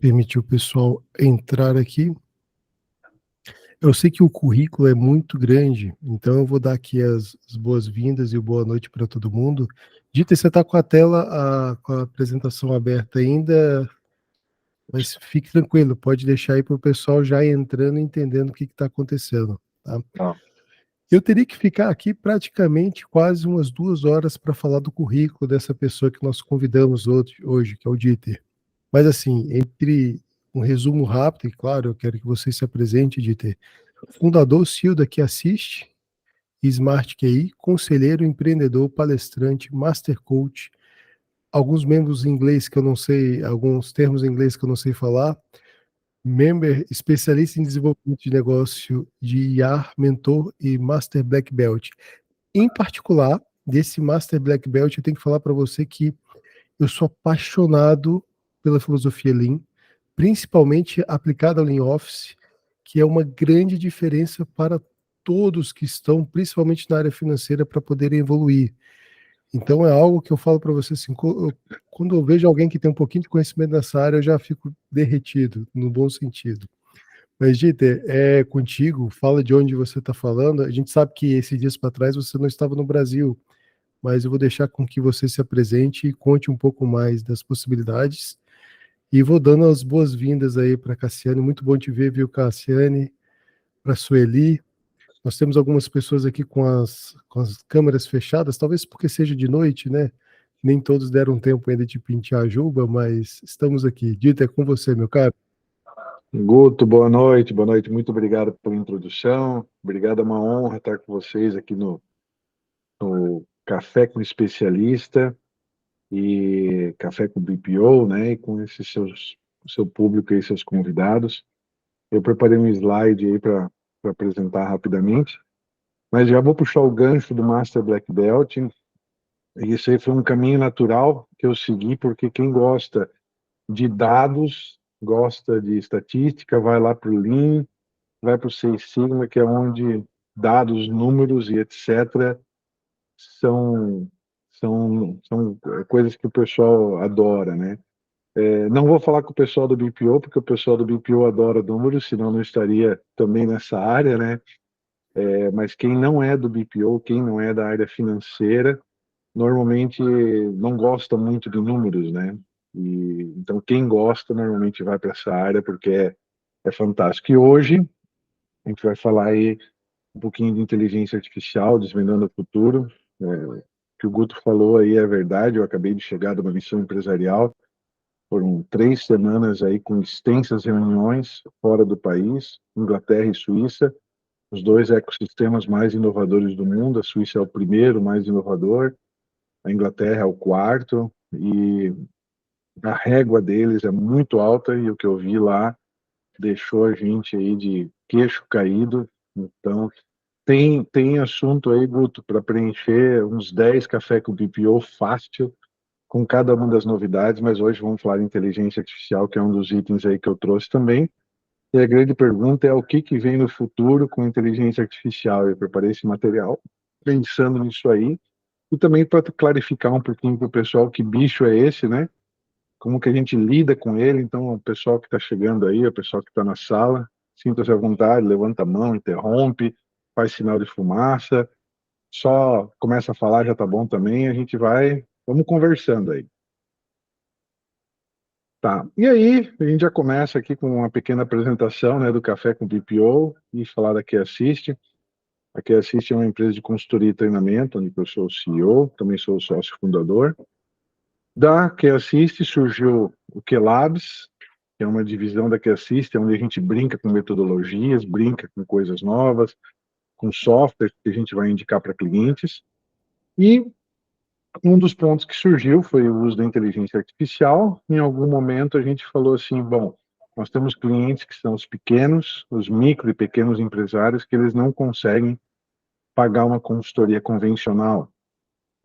permitir o pessoal entrar aqui. Eu sei que o currículo é muito grande, então eu vou dar aqui as boas-vindas e o boa noite para todo mundo. Dita, você está com a tela, com a apresentação aberta ainda, mas fique tranquilo, pode deixar aí para o pessoal já entrando e entendendo o que está acontecendo. Tá? Tá. Eu teria que ficar aqui praticamente quase umas 2 horas para falar do currículo dessa pessoa que nós convidamos hoje, que é o Dieter. Mas assim, entre um resumo rápido, e claro, eu quero que você se apresente, Dieter. Fundador, CEO da QAssist, Smart QI, conselheiro, empreendedor, palestrante, master coach, alguns membros em inglês que eu não sei, alguns termos em inglês que eu não sei falar, member, especialista em desenvolvimento de negócio de IA, mentor e master black belt. Em particular, desse master black belt, eu tenho que falar para você que eu sou apaixonado pela filosofia Lean, principalmente aplicada ao Lean Office, que é uma grande diferença para todos que estão, principalmente na área financeira, para poderem evoluir. Então é algo que eu falo para você assim, quando eu vejo alguém que tem um pouquinho de conhecimento nessa área, eu já fico derretido, no bom sentido. Mas, Dieter, é contigo, fala de onde você está falando. A gente sabe que esses dias para trás você não estava no Brasil, mas eu vou deixar com que você se apresente e conte um pouco mais das possibilidades. E vou dando as boas-vindas aí para a Cassiane. Muito bom te ver, viu, Cassiane? Para a Sueli. Nós temos algumas pessoas aqui com as câmeras fechadas, talvez porque seja de noite, né? Nem todos deram tempo ainda de pentear a juba, mas estamos aqui. Dita, é com você, meu caro. Guto, boa noite, muito obrigado pela introdução, obrigado, é uma honra estar com vocês aqui no Café com Especialista e Café com BPO, né, e com seu público e seus convidados. Eu preparei um slide aí para apresentar rapidamente, mas já vou puxar o gancho do Master Black Belt, e isso aí foi um caminho natural que eu segui, porque quem gosta de dados, gosta de estatística, vai lá para o Lean, vai para o Seis Sigma, que é onde dados, números e etc. são coisas que o pessoal adora, né? Não vou falar com o pessoal do BPO, porque o pessoal do BPO adora números, senão não estaria também nessa área, né? Mas quem não é do BPO, quem não é da área financeira, normalmente não gosta muito de números, né? Então, quem gosta normalmente vai para essa área porque é fantástico. E hoje a gente vai falar aí um pouquinho de inteligência artificial, desvendando o futuro. O que o Guto falou aí é verdade. Eu acabei de chegar de uma missão empresarial. Foram 3 semanas aí com extensas reuniões fora do país, Inglaterra e Suíça, os dois ecossistemas mais inovadores do mundo. A Suíça é o primeiro mais inovador, a Inglaterra é o quarto, e a régua deles é muito alta, e o que eu vi lá deixou a gente aí de queixo caído. Então, tem assunto aí, Guto, para preencher uns 10 café com BPO fácil, com cada uma das novidades, mas hoje vamos falar de inteligência artificial, que é um dos itens aí que eu trouxe também. E a grande pergunta é o que vem no futuro com inteligência artificial. Eu preparei esse material pensando nisso aí, e também para clarificar um pouquinho para o pessoal que bicho é esse, né? Como que a gente lida com ele. Então, o pessoal que está chegando aí, o pessoal que está na sala, sinta-se à vontade, levanta a mão, interrompe, faz sinal de fumaça, só começa a falar, já tá bom também, vamos conversando aí. Tá, e aí a gente já começa aqui com uma pequena apresentação, né, do Café com BPO e falar da QAssist. A QAssist é uma empresa de consultoria e treinamento, onde eu sou o CEO, também sou o sócio fundador. Da QAssist surgiu o QLabs, que é uma divisão da QAssist, onde a gente brinca com metodologias, brinca com coisas novas, com softwares que a gente vai indicar para clientes. E um dos pontos que surgiu foi o uso da inteligência artificial. Em algum momento a gente falou assim, bom, nós temos clientes que são os pequenos, os micro e pequenos empresários, que eles não conseguem pagar uma consultoria convencional.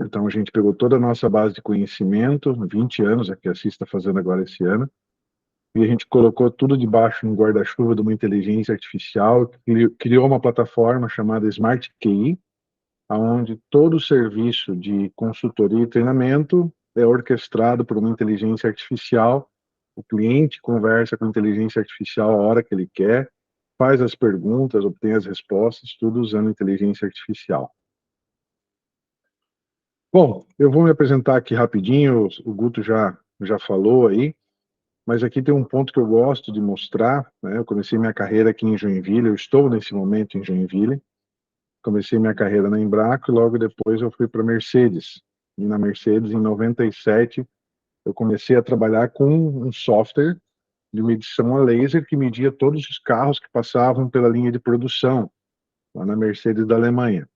Então a gente pegou toda a nossa base de conhecimento, 20 anos, a que a CIS está fazendo agora esse ano, e a gente colocou tudo debaixo no guarda-chuva de uma inteligência artificial, criou uma plataforma chamada Smart QI, onde todo o serviço de consultoria e treinamento é orquestrado por uma inteligência artificial O cliente conversa com a inteligência artificial a hora que ele quer, faz as perguntas, obtém as respostas, tudo usando inteligência artificial. Bom, eu vou me apresentar aqui rapidinho, o Guto já falou aí, mas aqui tem um ponto que eu gosto de mostrar, né? Eu comecei minha carreira aqui em Joinville, eu estou nesse momento em Joinville, comecei minha carreira na Embraco e logo depois eu fui para a Mercedes. E na Mercedes, em 97, eu comecei a trabalhar com um software de medição a laser que media todos os carros que passavam pela linha de produção, lá na Mercedes da Alemanha.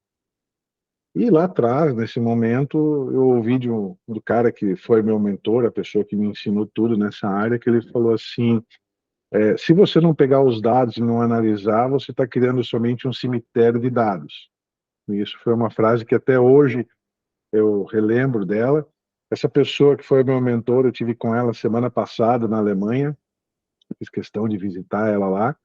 E lá atrás, nesse momento, eu ouvi do cara que foi meu mentor, a pessoa que me ensinou tudo nessa área, que ele falou assim, se você não pegar os dados e não analisar, você está criando somente um cemitério de dados. E isso foi uma frase que até hoje eu relembro dela. Essa pessoa que foi meu mentor, eu tive com ela semana passada na Alemanha, fiz questão de visitar ela lá.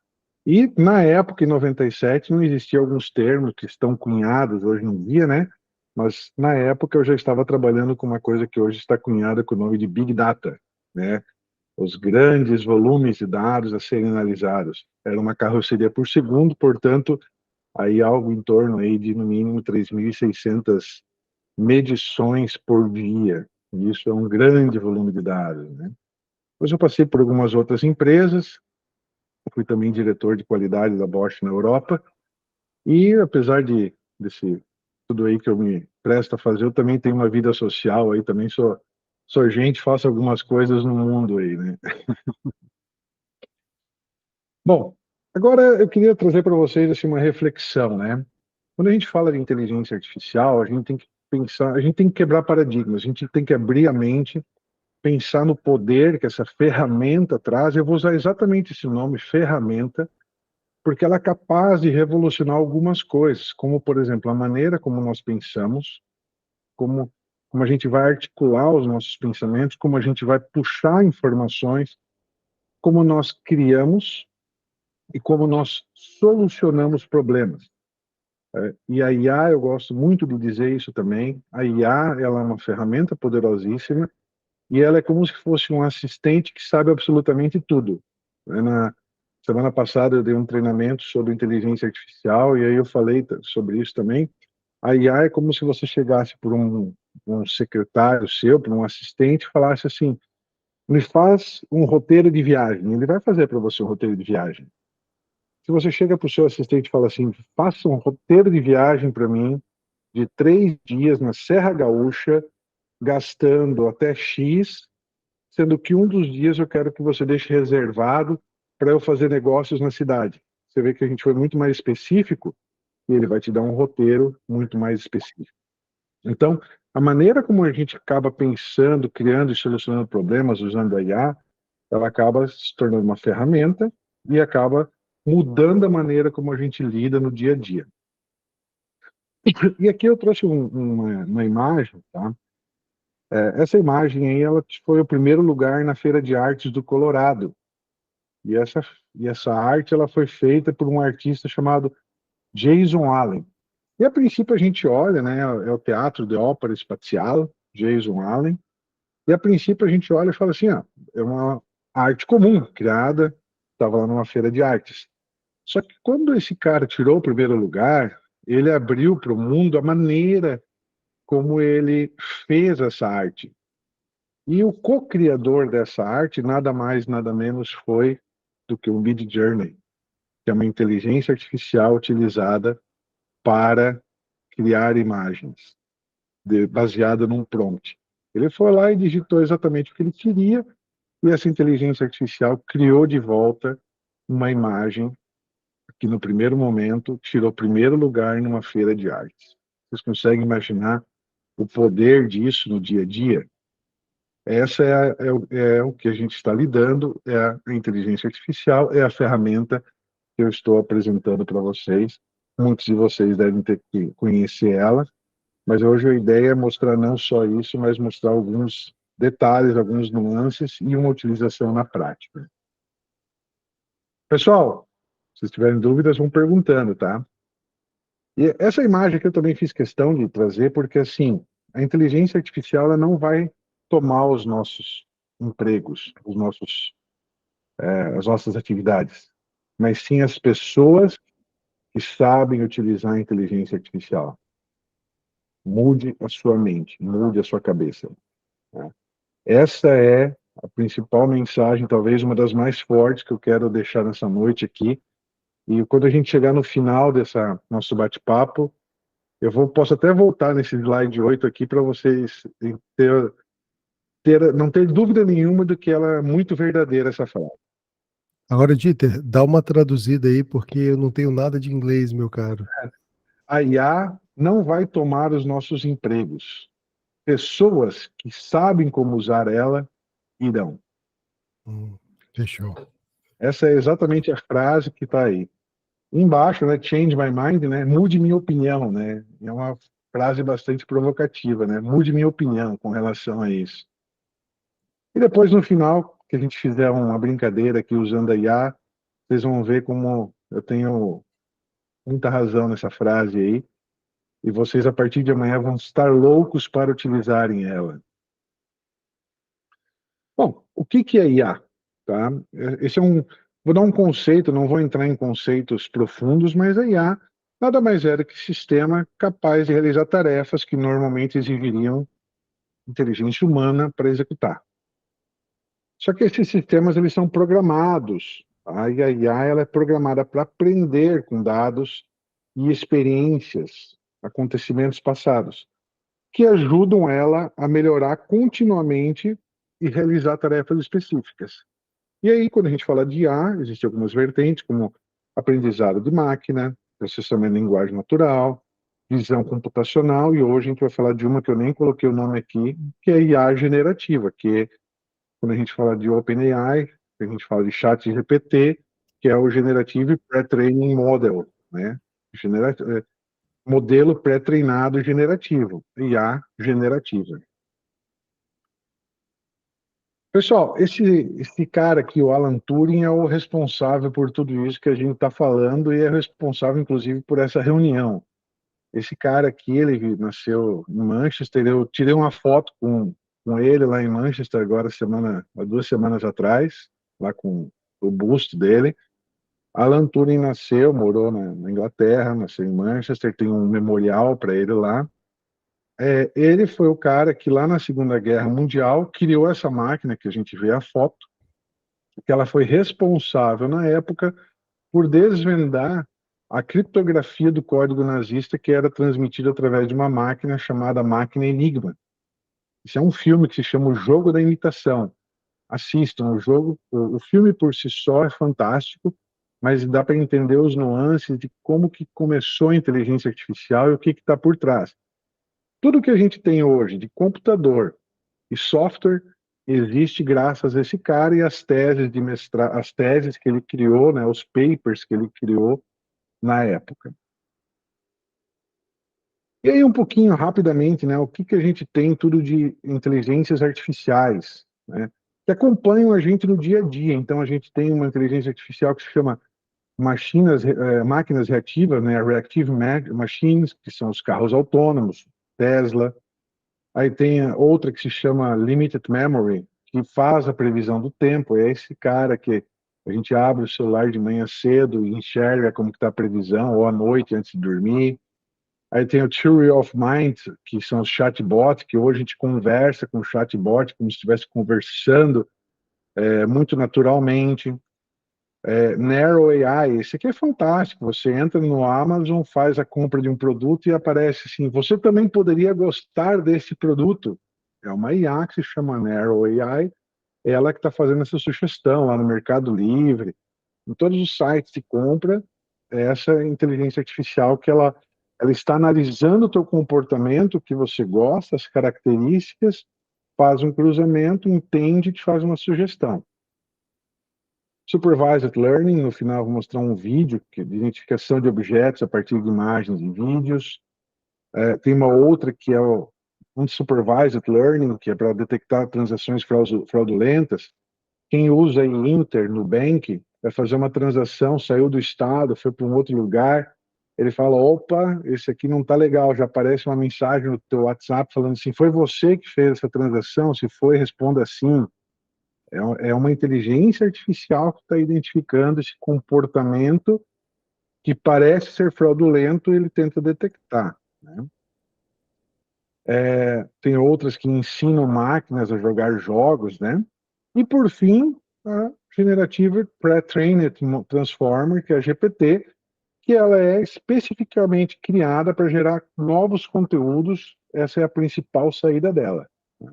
E na época, em 97, não existiam alguns termos que estão cunhados hoje em dia, né? Mas na época eu já estava trabalhando com uma coisa que hoje está cunhada com o nome de Big Data, né? Os grandes volumes de dados a serem analisados. Era uma carroceria por segundo, portanto, aí algo em torno aí de no mínimo 3.600 medições por dia. Isso é um grande volume de dados, né? Depois eu passei por algumas outras empresas, fui também diretor de qualidade da Bosch na Europa, e apesar desse tudo aí que eu me presto a fazer, eu também tenho uma vida social aí, também sou gente, faço algumas coisas no mundo aí, né? Bom, agora eu queria trazer para vocês assim, uma reflexão, né? Quando a gente fala de inteligência artificial, a gente tem que pensar, a gente tem que quebrar paradigmas, a gente tem que abrir a mente, pensar no poder que essa ferramenta traz. Eu vou usar exatamente esse nome, ferramenta, porque ela é capaz de revolucionar algumas coisas, como, por exemplo, a maneira como nós pensamos, como a gente vai articular os nossos pensamentos, como a gente vai puxar informações, como nós criamos e como nós solucionamos problemas. E a IA, eu gosto muito de dizer isso também, a IA, ela é uma ferramenta poderosíssima e ela é como se fosse um assistente que sabe absolutamente tudo. Na semana passada eu dei um treinamento sobre inteligência artificial e aí eu falei sobre isso também. A IA é como se você chegasse por um secretário seu, por um assistente, e falasse assim, me faz um roteiro de viagem. Ele vai fazer para você um roteiro de viagem. Se você chega para o seu assistente e fala assim, faça um roteiro de viagem para mim, de 3 dias na Serra Gaúcha, gastando até X, sendo que um dos dias eu quero que você deixe reservado para eu fazer negócios na cidade. Você vê que a gente foi muito mais específico e ele vai te dar um roteiro muito mais específico. Então, a maneira como a gente acaba pensando, criando e solucionando problemas usando a IA, ela acaba se tornando uma ferramenta e acaba mudando a maneira como a gente lida no dia a dia. E aqui eu trouxe uma imagem, tá? Essa imagem aí, ela foi o primeiro lugar na Feira de Artes do Colorado. E essa arte, ela foi feita por um artista chamado Jason Allen. E a princípio a gente olha, né, é o Teatro de Ópera Espacial, Jason Allen, e a princípio a gente olha e fala assim, é uma arte comum, criada, estava lá numa feira de artes. Só que quando esse cara tirou o primeiro lugar, ele abriu para o mundo a maneira como ele fez essa arte. E o co-criador dessa arte, nada mais, nada menos foi do que o Midjourney, que é uma inteligência artificial utilizada para criar imagens, baseada num prompt. Ele foi lá e digitou exatamente o que ele queria, e essa inteligência artificial criou de volta uma imagem que, no primeiro momento, tirou primeiro lugar numa feira de artes. Vocês conseguem imaginar o poder disso no dia a dia? Essa é o que a gente está lidando, é a inteligência artificial, é a ferramenta que eu estou apresentando para vocês. Muitos de vocês devem ter que conhecer ela, mas hoje a ideia é mostrar não só isso, mas mostrar alguns detalhes, alguns nuances e uma utilização na prática. Pessoal, se tiverem dúvidas, vão perguntando, tá? E essa imagem que eu também fiz questão de trazer, porque assim, a inteligência artificial ela não vai tomar os nossos empregos, as nossas atividades, mas sim as pessoas que sabem utilizar a inteligência artificial. Mude a sua mente, mude a sua cabeça, né? Essa é a principal mensagem, talvez uma das mais fortes que eu quero deixar nessa noite aqui. E quando a gente chegar no final dessa nosso bate-papo, posso até voltar nesse slide 8 aqui para vocês não ter dúvida nenhuma de que ela é muito verdadeira, essa frase. Agora, Dieter, dá uma traduzida aí, porque eu não tenho nada de inglês, meu caro. A IA não vai tomar os nossos empregos. Pessoas que sabem como usar ela irão. Fechou. Essa é exatamente a frase que está aí. Embaixo, né, change my mind, né, mude minha opinião, né, é uma frase bastante provocativa, né, mude minha opinião com relação a isso. E depois, no final, que a gente fizer uma brincadeira aqui usando a IA, vocês vão ver como eu tenho muita razão nessa frase aí, e vocês, a partir de amanhã, vão estar loucos para utilizarem ela. Bom, o que é IA? Tá? Esse é vou dar um conceito, não vou entrar em conceitos profundos, mas a IA nada mais é do que sistema capaz de realizar tarefas que normalmente exigiriam inteligência humana para executar. Só que esses sistemas eles são programados, tá? E a IA ela é programada para aprender com dados e experiências, acontecimentos passados, que ajudam ela a melhorar continuamente e realizar tarefas específicas. E aí, quando a gente fala de IA, existem algumas vertentes, como aprendizado de máquina, processamento de linguagem natural, visão computacional, e hoje a gente vai falar de uma que eu nem coloquei o nome aqui, que é IA generativa, que é quando a gente fala de OpenAI, a gente fala de ChatGPT, que é o Generative Pre-Training Model, né? Modelo pré-treinado generativo, IA generativa. Pessoal, esse cara aqui, o Alan Turing, é o responsável por tudo isso que a gente está falando e é responsável, inclusive, por essa reunião. Esse cara aqui, ele nasceu em Manchester, eu tirei uma foto com ele lá em Manchester agora, há 2 semanas atrás, lá com o busto dele. Alan Turing nasceu, morou na Inglaterra, nasceu em Manchester, tem um memorial para ele lá. Ele foi o cara que lá na Segunda Guerra Mundial criou essa máquina que a gente vê a foto, que ela foi responsável na época por desvendar a criptografia do código nazista que era transmitido através de uma máquina chamada máquina Enigma. Isso é um filme que se chama O Jogo da Imitação. Assistam o filme por si só é fantástico, mas dá para entender os nuances de como que começou a inteligência artificial e o que está por trás. Tudo que a gente tem hoje de computador e software existe graças a esse cara e as teses de mestrado, as teses que ele criou, né, os papers que ele criou na época. E aí um pouquinho rapidamente, né, o que a gente tem tudo de inteligências artificiais, né, que acompanham a gente no dia a dia. Então a gente tem uma inteligência artificial que se chama máquinas reativas, né, reactive machines, que são os carros autônomos, Tesla. Aí tem outra que se chama Limited Memory, que faz a previsão do tempo. É esse cara que a gente abre o celular de manhã cedo e enxerga como está a previsão, ou à noite antes de dormir. Aí tem o Theory of Mind, que são os chatbots, que hoje a gente conversa com o chatbot como se estivesse conversando muito naturalmente. Narrow AI, esse aqui é fantástico. Você entra no Amazon, faz a compra de um produto e aparece assim: você também poderia gostar desse produto. É uma IA que se chama Narrow AI, ela que está fazendo essa sugestão lá no Mercado Livre, em todos os sites de compra, essa inteligência artificial que ela está analisando o teu comportamento, o que você gosta, as características, faz um cruzamento, entende e te faz uma sugestão. Supervised Learning, no final vou mostrar um vídeo de identificação de objetos a partir de imagens e vídeos. Tem uma outra que é o Unsupervised Learning, que é para detectar transações fraudulentas. Quem usa em Inter, Nubank, vai fazer uma transação, saiu do estado, foi para um outro lugar, ele fala: opa, esse aqui não está legal, já aparece uma mensagem no teu WhatsApp falando assim: foi você que fez essa transação? Se foi, responda assim. É uma inteligência artificial que está identificando esse comportamento que parece ser fraudulento e ele tenta detectar, né? Tem outras que ensinam máquinas a jogar jogos, né? E por fim, a Generative Pre-trained Transformer, que é a GPT, que ela é especificamente criada para gerar novos conteúdos. Essa é a principal saída dela, né?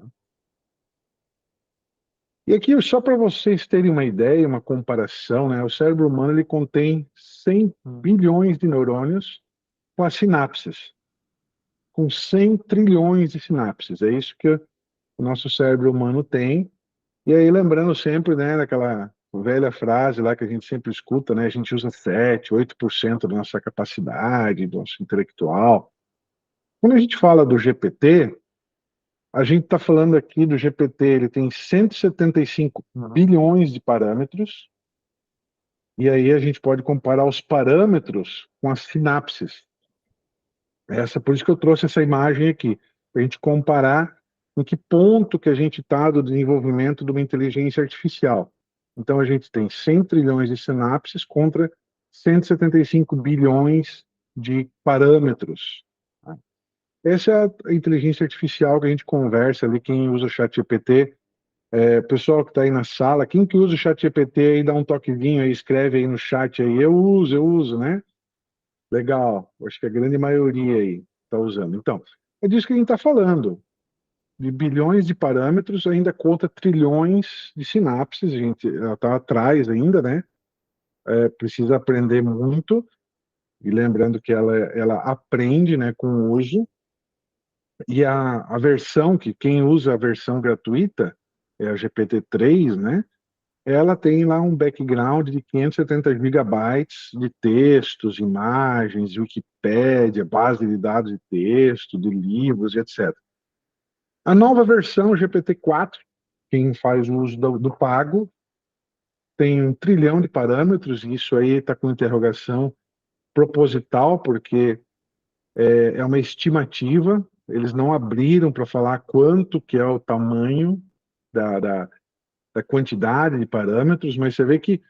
E aqui, só para vocês terem uma ideia, uma comparação, né? O cérebro humano ele contém 100 bilhões de neurônios com as sinapses, com 100 trilhões de sinapses. É isso que o nosso cérebro humano tem. E aí, lembrando sempre, né, daquela velha frase lá que a gente sempre escuta, né? A gente usa 7, 8% da nossa capacidade, do nosso intelectual. Quando a gente fala do GPT, a gente está falando aqui do GPT, ele tem 175 bilhões de parâmetros, e aí a gente pode comparar os parâmetros com as sinapses. Por isso que eu trouxe essa imagem aqui, para a gente comparar em que ponto que a gente está do desenvolvimento de uma inteligência artificial. Então a gente tem 100 trilhões de sinapses contra 175 bilhões de parâmetros. Essa é a inteligência artificial que a gente conversa ali, quem usa o chat GPT. Pessoal que está aí na sala, quem que usa o chat GPT aí, dá um toquezinho aí, escreve aí no chat aí, eu uso, né? Legal, acho que a grande maioria aí está usando. Então, é disso que a gente está falando, de bilhões de parâmetros, ainda conta trilhões de sinapses, ela está atrás ainda, né? Precisa aprender muito, e lembrando que ela aprende, né, com o uso, e a versão, que quem usa a versão gratuita, é a GPT-3, né? Ela tem lá um background de 570 gigabytes de textos, imagens, Wikipédia, base de dados de texto, de livros, etc. A nova versão, GPT-4, quem faz o uso do pago, tem 1 trilhão de parâmetros, e isso aí está com interrogação proposital, porque é uma estimativa, eles não abriram para falar quanto que é o tamanho da quantidade de parâmetros, mas você vê que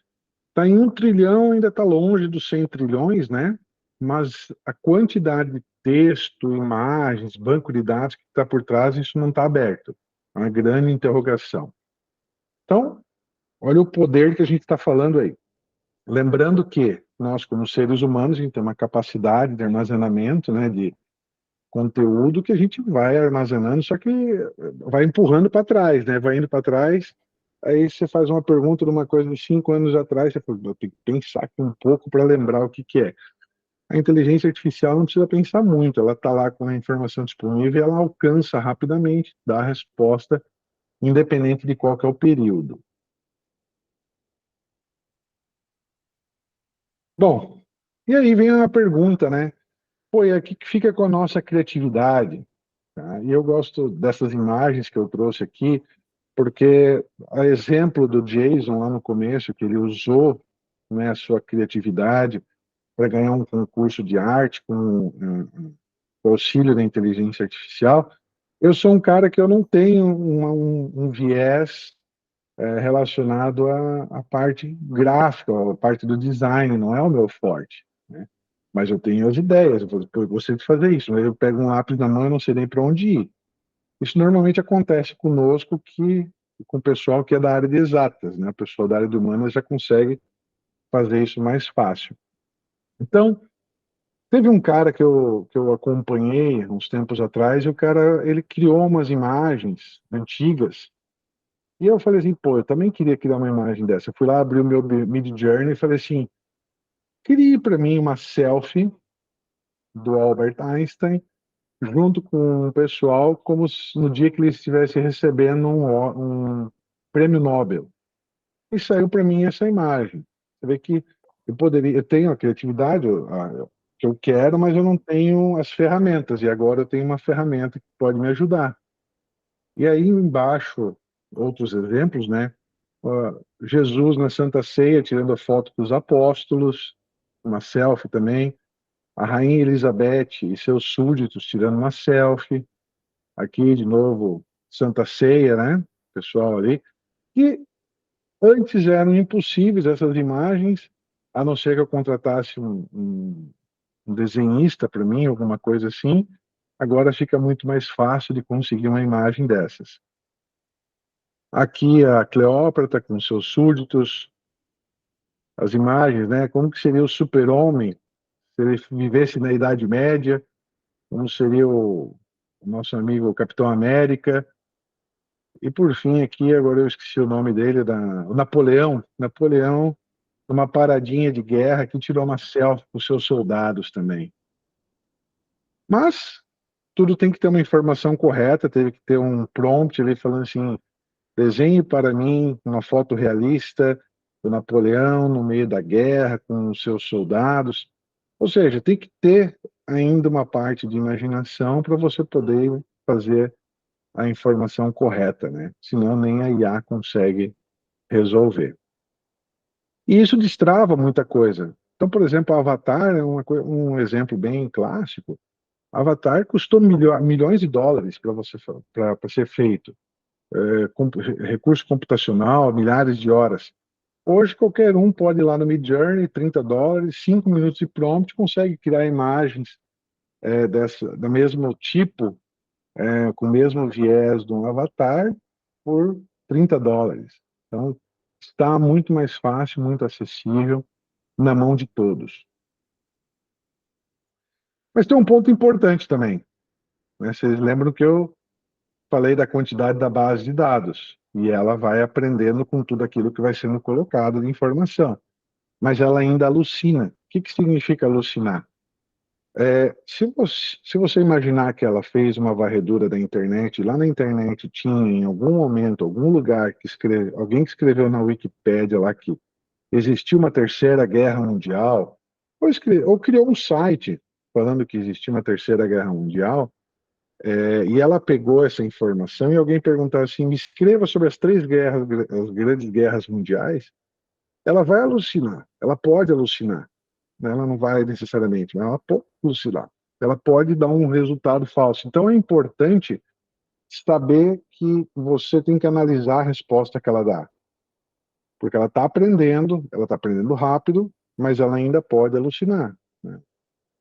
está em 1 trilhão, ainda está longe dos 100 trilhões, né? Mas a quantidade de texto, imagens, banco de dados que está por trás, isso não está aberto. É uma grande interrogação. Então, olha o poder que a gente está falando aí. Lembrando que nós, como seres humanos, a gente tem uma capacidade de armazenamento, né, de conteúdo que a gente vai armazenando, só que vai empurrando para trás, né? Vai indo para trás. Aí você faz uma pergunta de uma coisa de 5 anos atrás, você fala, eu tenho que pensar aqui um pouco para lembrar o que que é. A inteligência artificial não precisa pensar muito, ela está lá com a informação disponível e ela alcança rapidamente, dá a resposta, independente de qual que é o período. Bom, e aí vem a pergunta, né? Pô, e aqui que fica com a nossa criatividade? Tá? E eu gosto dessas imagens que eu trouxe aqui, porque a exemplo do Jason lá no começo, que ele usou, né, a sua criatividade para ganhar um concurso de arte com auxílio da inteligência artificial, eu sou um cara que eu não tenho um viés relacionado à parte gráfica, à parte do design, não é o meu forte, né? Mas eu tenho as ideias, eu gostaria de fazer isso, mas eu pego um lápis na mão e não sei nem para onde ir. Isso normalmente acontece conosco com o pessoal que é da área de exatas, né? O pessoal da área de humanas já consegue fazer isso mais fácil. Então, teve um cara que eu acompanhei uns tempos atrás, e o cara, ele criou umas imagens antigas, e eu falei assim, pô, eu também queria criar uma imagem dessa. Eu fui lá, abri o meu Midjourney e falei assim, crie para mim uma selfie do Albert Einstein junto com o pessoal, como no dia que ele estivesse recebendo um prêmio Nobel. E saiu para mim essa imagem. Você vê que eu tenho a criatividade que eu quero, mas eu não tenho as ferramentas. E agora eu tenho uma ferramenta que pode me ajudar. E aí embaixo, outros exemplos, né? Jesus na Santa Ceia tirando a foto dos apóstolos, uma selfie também. A Rainha Elizabeth e seus súditos tirando uma selfie. Aqui, de novo, Santa Ceia, né? Pessoal ali. E Antes eram impossíveis essas imagens, a não ser que eu contratasse um desenhista para mim, alguma coisa assim. Agora fica muito mais fácil de conseguir uma imagem dessas. Aqui a Cleópatra com seus súditos, as imagens, né? Como que seria o super-homem se ele vivesse na Idade Média? Como seria o nosso amigo Capitão América? E por fim aqui, agora eu esqueci o nome dele, o Napoleão. Napoleão, numa paradinha de guerra, que tirou uma selfie com seus soldados também. Mas tudo tem que ter uma informação correta, teve que ter um prompt ali falando assim, desenhe para mim uma foto realista do Napoleão no meio da guerra com os seus soldados. Ou seja, tem que ter ainda uma parte de imaginação para você poder fazer a informação correta, né? Senão nem a IA consegue resolver. E isso destrava muita coisa. Então, por exemplo, o Avatar é um exemplo bem clássico. Avatar custou milhões de dólares para ser feito. Recurso computacional, milhares de horas. Hoje, qualquer um pode ir lá no Midjourney, $30, 5 minutos de prompt, consegue criar imagens do mesmo tipo, com o mesmo viés de um avatar, por $30. Então, está muito mais fácil, muito acessível, na mão de todos. Mas tem um ponto importante também, né? Vocês lembram que eu falei da quantidade da base de dados, e ela vai aprendendo com tudo aquilo que vai sendo colocado de informação. Mas ela ainda alucina. O que significa alucinar? Se você imaginar que ela fez uma varredura da internet, lá na internet tinha em algum momento, algum lugar alguém que escreveu na Wikipédia lá que existiu uma terceira guerra mundial, ou criou um site falando que existia uma terceira guerra mundial, e ela pegou essa informação e alguém perguntar assim, me escreva sobre as três guerras, as grandes guerras mundiais, ela vai alucinar, ela pode alucinar, né? Ela não vai necessariamente, mas ela pode alucinar, ela pode dar um resultado falso. Então é importante saber que você tem que analisar a resposta que ela dá, porque ela está aprendendo rápido, mas ela ainda pode alucinar, né?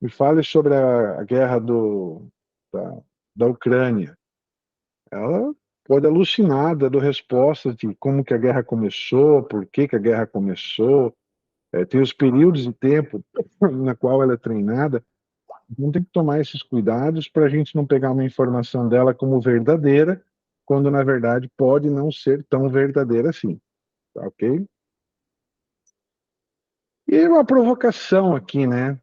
Me fale sobre a guerra da, da Ucrânia. Ela pode alucinar, dando respostas de como que a guerra começou, por que que a guerra começou, tem os períodos de tempo na qual ela é treinada. Então tem que tomar esses cuidados para a gente não pegar uma informação dela como verdadeira, quando na verdade pode não ser tão verdadeira assim, tá ok? E uma provocação aqui, né?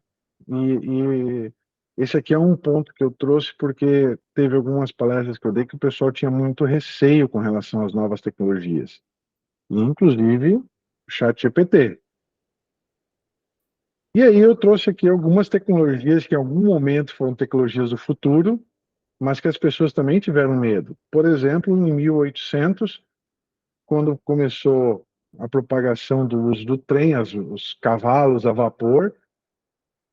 E esse aqui é um ponto que eu trouxe porque teve algumas palestras que eu dei que o pessoal tinha muito receio com relação às novas tecnologias, e inclusive o ChatGPT. E aí eu trouxe aqui algumas tecnologias que em algum momento foram tecnologias do futuro, mas que as pessoas também tiveram medo. Por exemplo, em 1800, quando começou a propagação do uso do trem, os cavalos a vapor,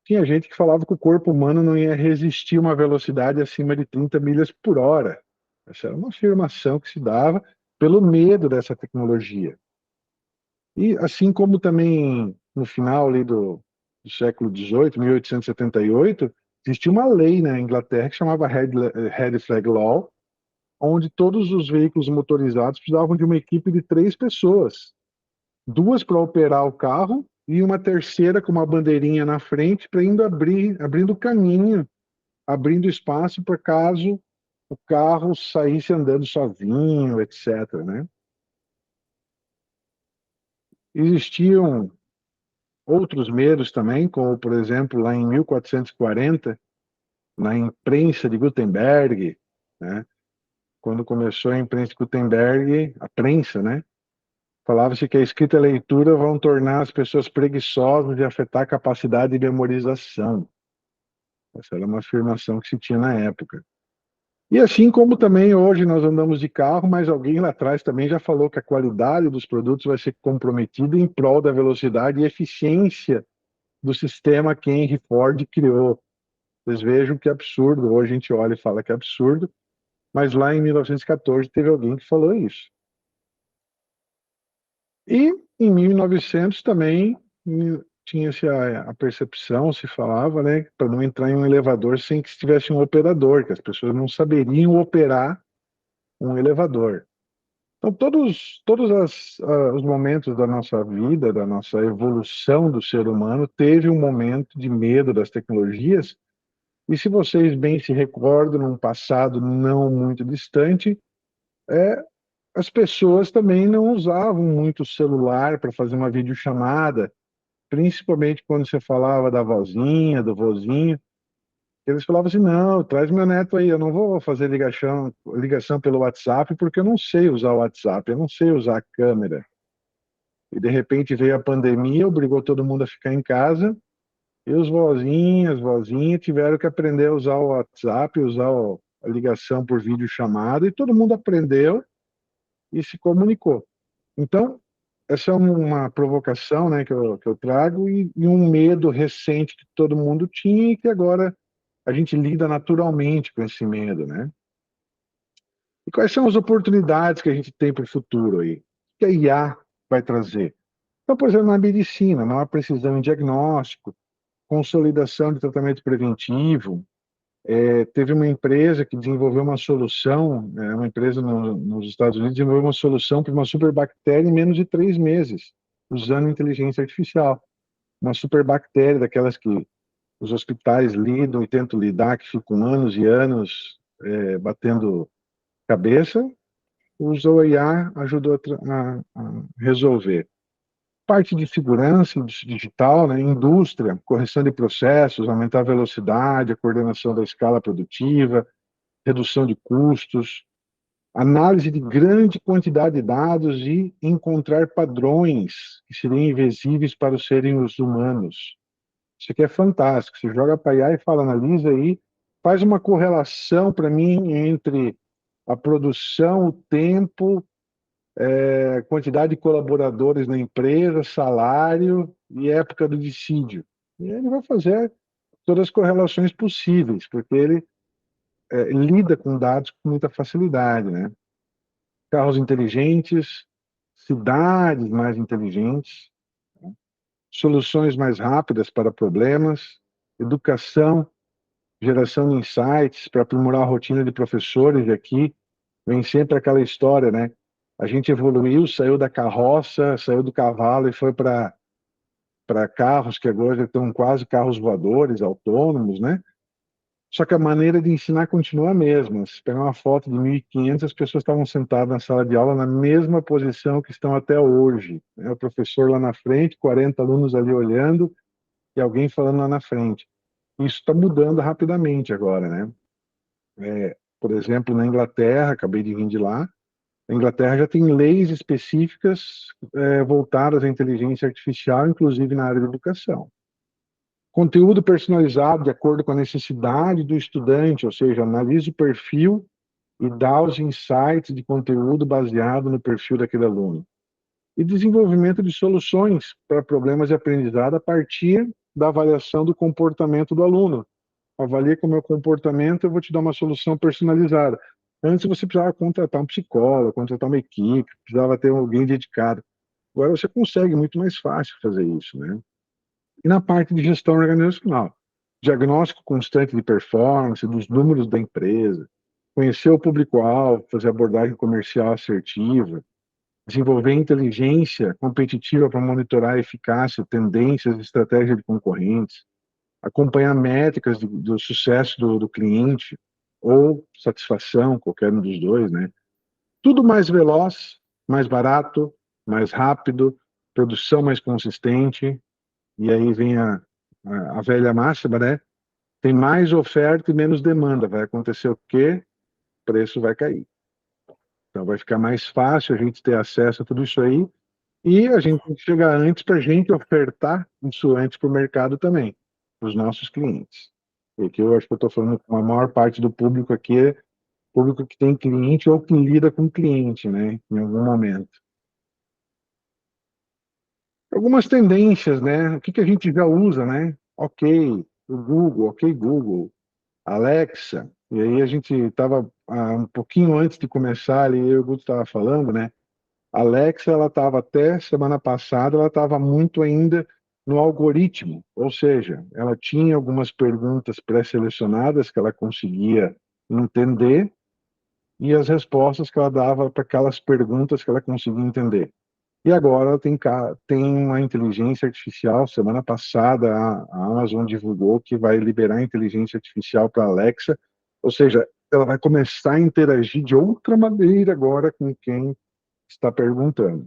tinha gente que falava que o corpo humano não ia resistir uma velocidade acima de 30 milhas por hora. Essa era uma afirmação que se dava pelo medo dessa tecnologia. E assim como também no final ali do século XVIII, 1878, existia uma lei na Inglaterra que chamava Red Flag Law, onde todos os veículos motorizados precisavam de uma equipe de 3 pessoas, 2 para operar o carro e uma terceira com uma bandeirinha na frente para indo abrindo caminho, abrindo espaço para caso o carro saísse andando sozinho, etc., né? Existiam outros medos também, como por exemplo lá em 1440, na imprensa de Gutenberg, né? Quando começou a imprensa de Gutenberg, a prensa, né? Falava-se que a escrita e a leitura vão tornar as pessoas preguiçosas e afetar a capacidade de memorização. Essa era uma afirmação que se tinha na época. E assim como também hoje nós andamos de carro, mas alguém lá atrás também já falou que a qualidade dos produtos vai ser comprometida em prol da velocidade e eficiência do sistema que Henry Ford criou. Vocês vejam que absurdo. Hoje a gente olha e fala que é absurdo, mas lá em 1914 teve alguém que falou isso. E em 1900 também tinha-se a percepção, se falava, né, para não entrar em um elevador sem que tivesse um operador, que as pessoas não saberiam operar um elevador. Então, os momentos da nossa vida, da nossa evolução do ser humano, teve um momento de medo das tecnologias. E se vocês bem se recordam, num passado não muito distante, as pessoas também não usavam muito o celular para fazer uma videochamada, principalmente quando você falava da vozinha, do vozinho. Eles falavam assim: não, traz meu neto aí, eu não vou fazer ligação pelo WhatsApp porque eu não sei usar o WhatsApp, eu não sei usar a câmera. E de repente veio a pandemia, obrigou todo mundo a ficar em casa, e os vozinhas tiveram que aprender a usar o WhatsApp, a ligação por videochamada, e todo mundo aprendeu e se comunicou. Então, essa é uma provocação, né, que eu trago, e um medo recente que todo mundo tinha e que agora a gente lida naturalmente com esse medo, né? E quais são as oportunidades que a gente tem para o futuro aí? O que a IA vai trazer? Então, por exemplo, na medicina, maior precisão em diagnóstico, consolidação de tratamento preventivo. Teve uma empresa que desenvolveu uma solução, uma empresa nos Estados Unidos desenvolveu uma solução para uma superbactéria em menos de 3 meses, usando inteligência artificial. Uma superbactéria daquelas que os hospitais lidam e tentam lidar, que ficam anos e anos batendo cabeça, usou a IA, ajudou a resolver. Parte de segurança digital, né, indústria, correção de processos, aumentar a velocidade, a coordenação da escala produtiva, redução de custos, análise de grande quantidade de dados e encontrar padrões que seriam invisíveis para os seres humanos. Isso aqui é fantástico. Você joga para IA e fala, analisa aí, faz uma correlação para mim entre a produção, o tempo, quantidade de colaboradores na empresa, salário e época do dissídio. E ele vai fazer todas as correlações possíveis, porque ele lida com dados com muita facilidade, né? Carros inteligentes, cidades mais inteligentes, soluções mais rápidas para problemas, educação, geração de insights para aprimorar a rotina de professores. E aqui vem sempre aquela história, né? A gente evoluiu, saiu da carroça, saiu do cavalo e foi para carros que agora já estão quase carros voadores, autônomos, né? Só que a maneira de ensinar continua a mesma. Se pegar uma foto de 1500, as pessoas estavam sentadas na sala de aula na mesma posição que estão até hoje, né? O professor lá na frente, 40 alunos ali olhando e alguém falando lá na frente. Isso está mudando rapidamente agora, né? Por exemplo, na Inglaterra, acabei de vir de lá, a Inglaterra já tem leis específicas voltadas à inteligência artificial, inclusive na área da educação. Conteúdo personalizado de acordo com a necessidade do estudante, ou seja, analisa o perfil e dá os insights de conteúdo baseado no perfil daquele aluno. E desenvolvimento de soluções para problemas de aprendizado a partir da avaliação do comportamento do aluno. Avalie como é o comportamento, eu vou te dar uma solução personalizada. Antes você precisava contratar um psicólogo, contratar uma equipe, precisava ter alguém dedicado. Agora você consegue muito mais fácil fazer isso, né? E na parte de gestão organizacional, diagnóstico constante de performance, dos números da empresa, conhecer o público-alvo, fazer abordagem comercial assertiva, desenvolver inteligência competitiva para monitorar a eficácia, tendências, estratégia de concorrentes, acompanhar métricas do sucesso do cliente ou satisfação, qualquer um dos dois, né? Tudo mais veloz, mais barato, mais rápido, produção mais consistente, e aí vem a velha máxima, né? Tem mais oferta e menos demanda. Vai acontecer o quê? O preço vai cair. Então vai ficar mais fácil a gente ter acesso a tudo isso aí e a gente tem que chegar antes para a gente ofertar isso antes para o mercado também, para os nossos clientes. Porque eu acho que eu estou falando com a maior parte do público aqui é público que tem cliente ou que lida com cliente, né? Em algum momento. Algumas tendências, né? O que a gente já usa, né? Ok, o Google, ok, Google, Alexa. E aí a gente estava um pouquinho antes de começar ali, eu e o Guto estava falando, né? A Alexa, ela estava até semana passada, ela estava muito ainda no algoritmo, ou seja, ela tinha algumas perguntas pré-selecionadas que ela conseguia entender e as respostas que ela dava para aquelas perguntas que ela conseguia entender. E agora ela tem uma inteligência artificial. Semana passada a Amazon divulgou que vai liberar a inteligência artificial para a Alexa, ou seja, ela vai começar a interagir de outra maneira agora com quem está perguntando.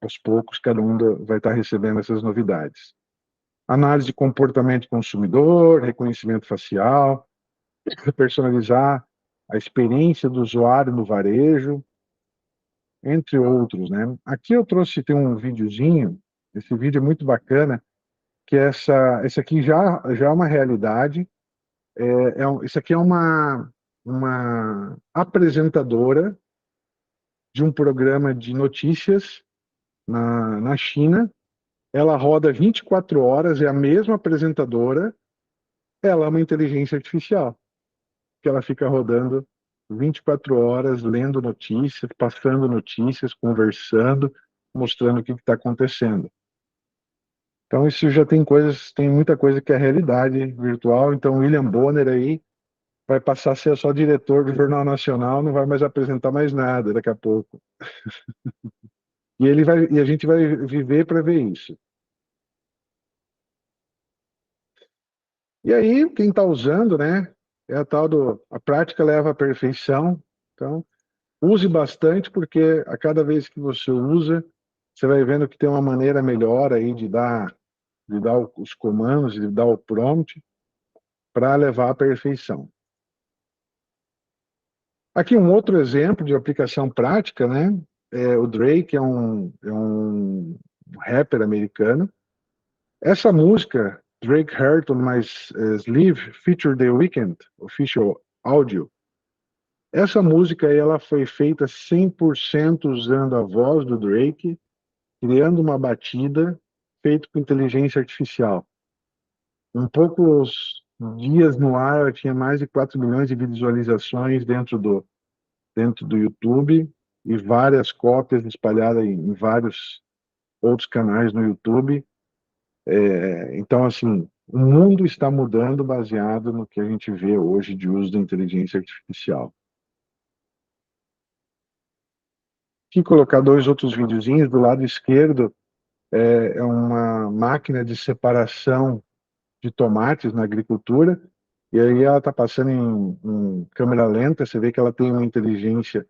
Aos poucos, cada um vai estar recebendo essas novidades. Análise de comportamento do consumidor, reconhecimento facial, personalizar a experiência do usuário no varejo, entre outros, né? Aqui eu tem um videozinho, esse vídeo é muito bacana, que esse aqui já é uma realidade. Isso aqui é uma apresentadora de um programa de notícias na China. Ela roda 24 horas, é a mesma apresentadora, ela é uma inteligência artificial, que ela fica rodando 24 horas, lendo notícias, passando notícias, conversando, mostrando o que está acontecendo. Então isso já tem muita coisa que é realidade virtual. Então o William Bonner aí vai passar a ser só diretor do Jornal Nacional, não vai mais apresentar mais nada daqui a pouco. E a gente vai viver para ver isso. E aí, quem está usando, né, é a tal a prática leva à perfeição. Então, use bastante, porque a cada vez que você usa, você vai vendo que tem uma maneira melhor aí de dar os comandos, de dar o prompt para levar à perfeição. Aqui um outro exemplo de aplicação prática, né? O Drake é um rapper americano. Essa música, Drake Heart on My Sleeve, feature The Weeknd, official audio. Essa música aí, ela foi feita 100% usando a voz do Drake, criando uma batida feita com inteligência artificial. Em poucos dias no ar, ela tinha mais de 4 milhões de visualizações dentro do YouTube e várias cópias espalhadas em vários outros canais no YouTube. Então, assim, o mundo está mudando baseado no que a gente vê hoje de uso da inteligência artificial. Aqui colocar dois outros videozinhos. Do lado esquerdo é uma máquina de separação de tomates na agricultura, e aí ela está passando em câmera lenta. Você vê que ela tem uma inteligência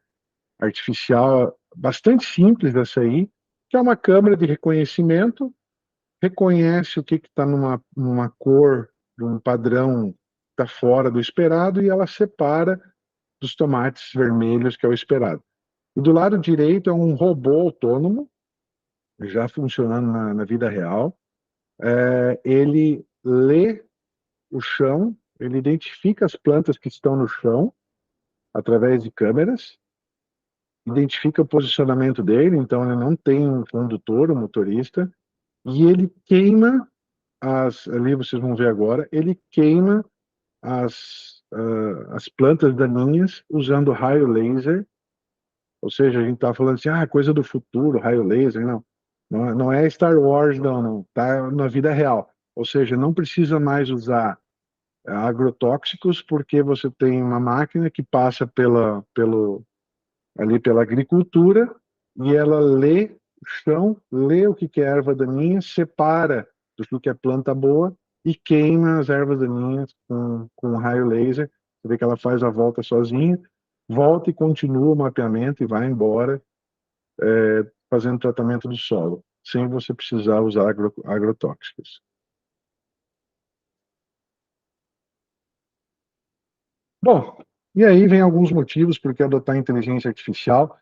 artificial bastante simples dessa aí, que é uma câmera de reconhecimento, reconhece o que está numa cor, de um padrão que está fora do esperado, e ela separa dos tomates vermelhos, que é o esperado. E do lado direito é um robô autônomo, já funcionando na vida real. Ele lê o chão, ele identifica as plantas que estão no chão, através de câmeras, identifica o posicionamento dele, então ele não tem um condutor, um motorista, e ele queima ali vocês vão ver agora, ele queima as plantas daninhas usando raio laser. Ou seja, a gente está falando assim, coisa do futuro, raio laser. Não é Star Wars, não, tá na vida real. Ou seja, não precisa mais usar agrotóxicos, porque você tem uma máquina que passa ali pela agricultura, e ela lê o chão, lê o que é erva daninha, separa do que é planta boa e queima as ervas daninhas com um raio laser. Você vê que ela faz a volta sozinha, volta e continua o mapeamento e vai embora, fazendo tratamento do solo, sem você precisar usar agrotóxicos. Bom, e aí vem alguns motivos por que adotar inteligência artificial.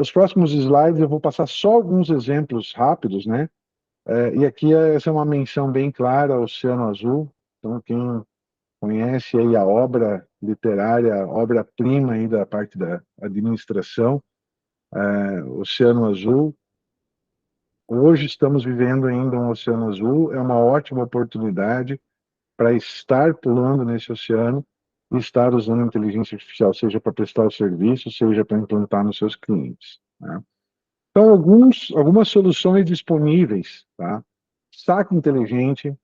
Os próximos slides eu vou passar só alguns exemplos rápidos, né? E aqui essa é uma menção bem clara ao Oceano Azul. Então, quem conhece aí a obra literária, a obra-prima aí da parte da administração, Oceano Azul. Hoje estamos vivendo ainda um Oceano Azul, é uma ótima oportunidade para estar pulando nesse oceano e estar usando inteligência artificial, seja para prestar o serviço, seja para implantar nos seus clientes, né? Então, algumas soluções disponíveis, tá? Saque inteligente,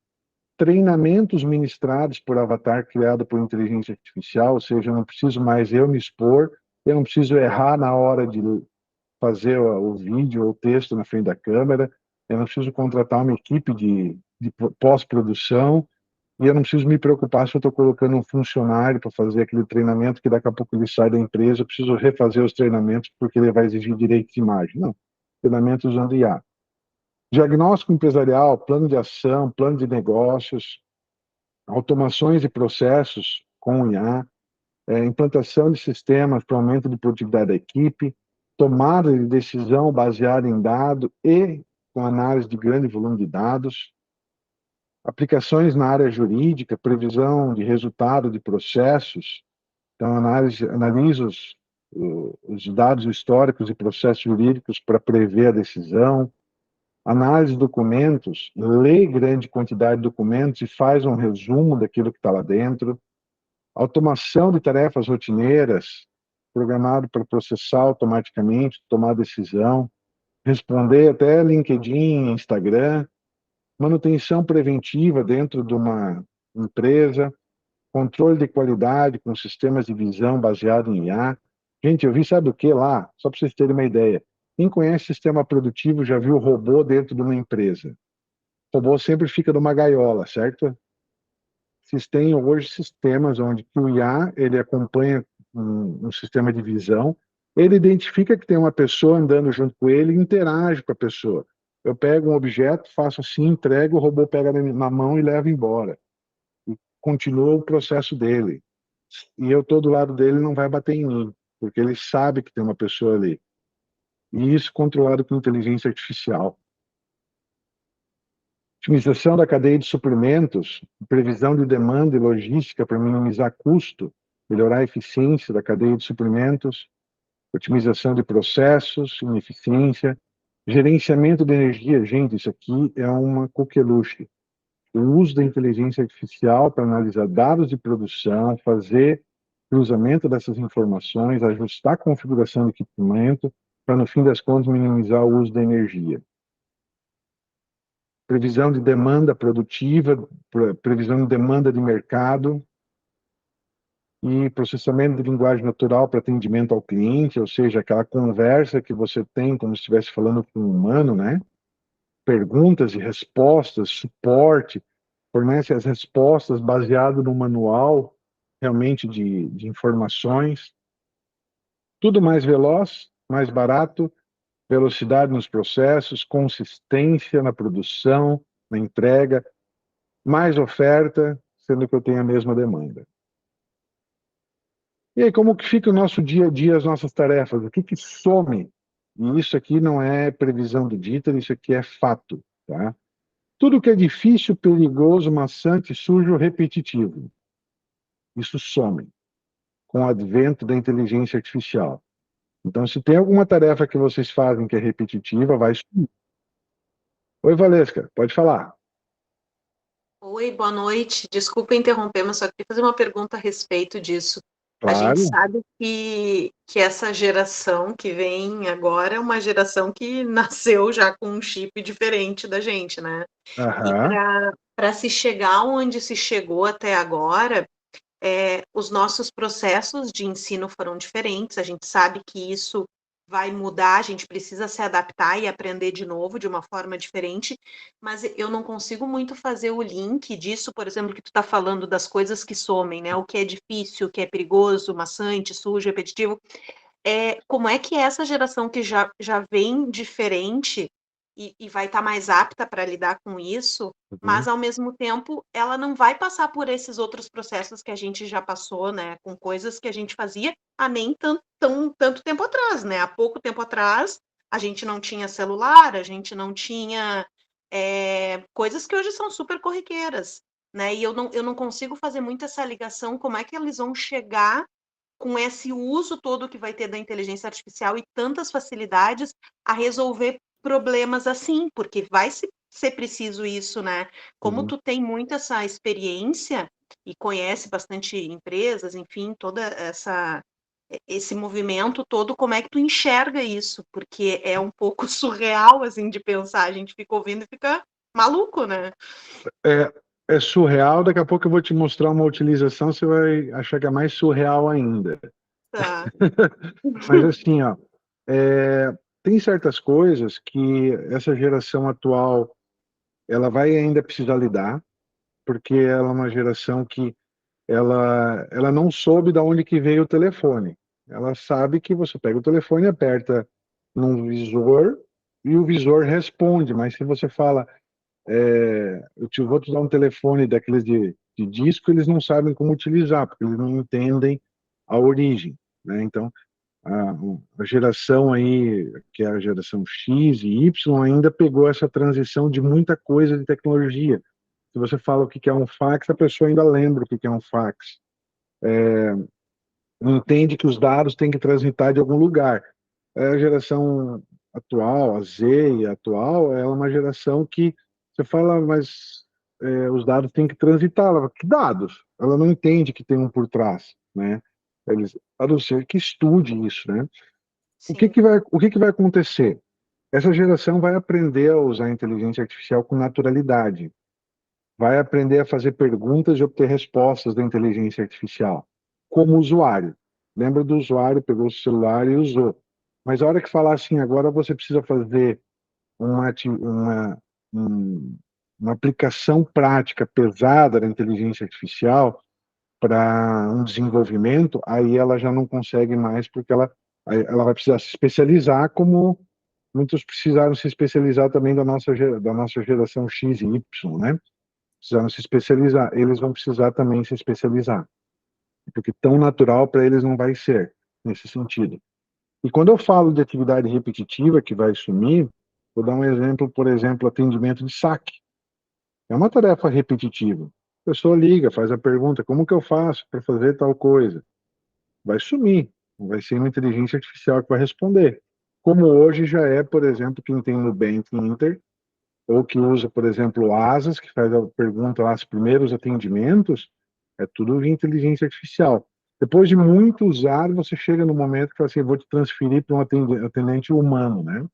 treinamentos ministrados por avatar criado por inteligência artificial, ou seja, eu não preciso mais eu me expor, eu não preciso errar na hora de fazer o vídeo ou o texto na frente da câmera, eu não preciso contratar uma equipe de pós-produção, e eu não preciso me preocupar se eu estou colocando um funcionário para fazer aquele treinamento que daqui a pouco ele sai da empresa, eu preciso refazer os treinamentos porque ele vai exigir direito de imagem. Não, treinamento usando IA. Diagnóstico empresarial, plano de ação, plano de negócios, automações de processos com IA, implantação de sistemas para aumento de produtividade da equipe, tomada de decisão baseada em dado e com análise de grande volume de dados, aplicações na área jurídica, previsão de resultado de processos, então analisa os dados históricos e processos jurídicos para prever a decisão, análise de documentos, lê grande quantidade de documentos e faz um resumo daquilo que está lá dentro, automação de tarefas rotineiras, programado para processar automaticamente, tomar decisão, responder até LinkedIn, Instagram, manutenção preventiva dentro de uma empresa, controle de qualidade com sistemas de visão baseado em IA. Gente, eu vi, sabe o que lá? Só para vocês terem uma ideia. Quem conhece sistema produtivo já viu robô dentro de uma empresa. O robô sempre fica numa gaiola, certo? Vocês têm hoje sistemas onde o IA ele acompanha um sistema de visão, ele identifica que tem uma pessoa andando junto com ele e interage com a pessoa. Eu pego um objeto, faço assim, entrego, o robô pega na mão e leva embora. E continua o processo dele. E eu estou do lado dele, não vai bater em mim, porque ele sabe que tem uma pessoa ali. E isso controlado com inteligência artificial. Otimização da cadeia de suprimentos, previsão de demanda e logística para minimizar custo, melhorar a eficiência da cadeia de suprimentos, otimização de processos, ineficiência, gerenciamento de energia. Gente, isso aqui é uma coqueluche. O uso da inteligência artificial para analisar dados de produção, fazer cruzamento dessas informações, ajustar a configuração do equipamento, para, no fim das contas, minimizar o uso da energia. Previsão de demanda produtiva, previsão de demanda de mercado e processamento de linguagem natural para atendimento ao cliente, ou seja, aquela conversa que você tem como se estivesse falando com um humano, né? Perguntas e respostas, suporte, fornece as respostas baseado no manual realmente de informações. Tudo mais veloz, mais barato, velocidade nos processos, consistência na produção, na entrega, mais oferta, sendo que eu tenho a mesma demanda. E aí, como que fica o nosso dia a dia, as nossas tarefas? O que que some? E isso aqui não é previsão do Dieter, isso aqui é fato, tá? Tudo que é difícil, perigoso, maçante, sujo, repetitivo, isso some com o advento da inteligência artificial. Então, se tem alguma tarefa que vocês fazem que é repetitiva, vai sumir. Oi, Valesca, pode falar. Oi, boa noite. Desculpa interromper, mas só queria fazer uma pergunta a respeito disso. A gente Claro. sabe que essa geração que vem agora é uma geração que nasceu já com um chip diferente da gente, né? E Aham. para se chegar onde se chegou até agora, os nossos processos de ensino foram diferentes. A gente sabe que isso vai mudar, a gente precisa se adaptar e aprender de novo de uma forma diferente, mas eu não consigo muito fazer o link disso, por exemplo, que tu está falando das coisas que somem, né? O que é difícil, o que é perigoso, maçante, sujo, repetitivo. Como é que essa geração que já vem diferente e vai estar mais apta para lidar com isso, mas Uhum. ao mesmo tempo ela não vai passar por esses outros processos que a gente já passou, né? Com coisas que a gente fazia há nem tanto tempo atrás, né? Há pouco tempo atrás a gente não tinha celular, a gente não tinha coisas que hoje são super corriqueiras, né? E eu não consigo fazer muito essa ligação, como é que eles vão chegar com esse uso todo que vai ter da inteligência artificial e tantas facilidades a resolver problemas assim, porque vai ser preciso isso, né? Como Uhum. tu tem muito essa experiência e conhece bastante empresas, enfim, toda esse movimento todo, como é que tu enxerga isso? Porque é um pouco surreal, assim, de pensar, a gente fica ouvindo e fica maluco, né? É surreal, daqui a pouco eu vou te mostrar uma utilização, você vai achar que é mais surreal ainda. Tá. Mas assim, ó, tem certas coisas que essa geração atual ela vai ainda precisar lidar, porque ela é uma geração que ela não soube de onde que veio o telefone. Ela sabe que você pega o telefone, aperta num visor e o visor responde, mas se você fala, vou te dar um telefone daqueles de disco, eles não sabem como utilizar, porque eles não entendem a origem, né? Então, a, a geração aí, que é a geração X e Y, ainda pegou essa transição de muita coisa de tecnologia. Se você fala o que é um fax, a pessoa ainda lembra o que é um fax. Entende que os dados têm que transitar de algum lugar. A geração atual, a Z e a atual, é uma geração que você fala, mas os dados têm que transitar. Ela fala, que dados? Ela não entende que tem um por trás, né? A não ser que estude isso, né? Sim. O que vai acontecer? Essa geração vai aprender a usar a inteligência artificial com naturalidade. Vai aprender a fazer perguntas e obter respostas da inteligência artificial, como usuário. Lembra do usuário, pegou o celular e usou. Mas a hora que falar assim, agora você precisa fazer um, uma aplicação prática pesada da inteligência artificial para um desenvolvimento, aí ela já não consegue mais, porque ela vai precisar se especializar, como muitos precisaram se especializar também da nossa geração X e Y, né? Precisaram se especializar. Eles vão precisar também se especializar, porque tão natural para eles não vai ser, nesse sentido. E quando eu falo de atividade repetitiva que vai sumir, vou dar um exemplo, por exemplo, atendimento de saque. É uma tarefa repetitiva. A pessoa liga, faz a pergunta, como que eu faço para fazer tal coisa? Vai sumir. Vai ser uma inteligência artificial que vai responder. Como hoje já é, por exemplo, quem tem Nubank Inter, ou que usa, por exemplo, o Asas, que faz a pergunta lá, os primeiros atendimentos, é tudo via inteligência artificial. Depois de muito usar, você chega no momento que fala assim, vou te transferir para um atendente humano, né?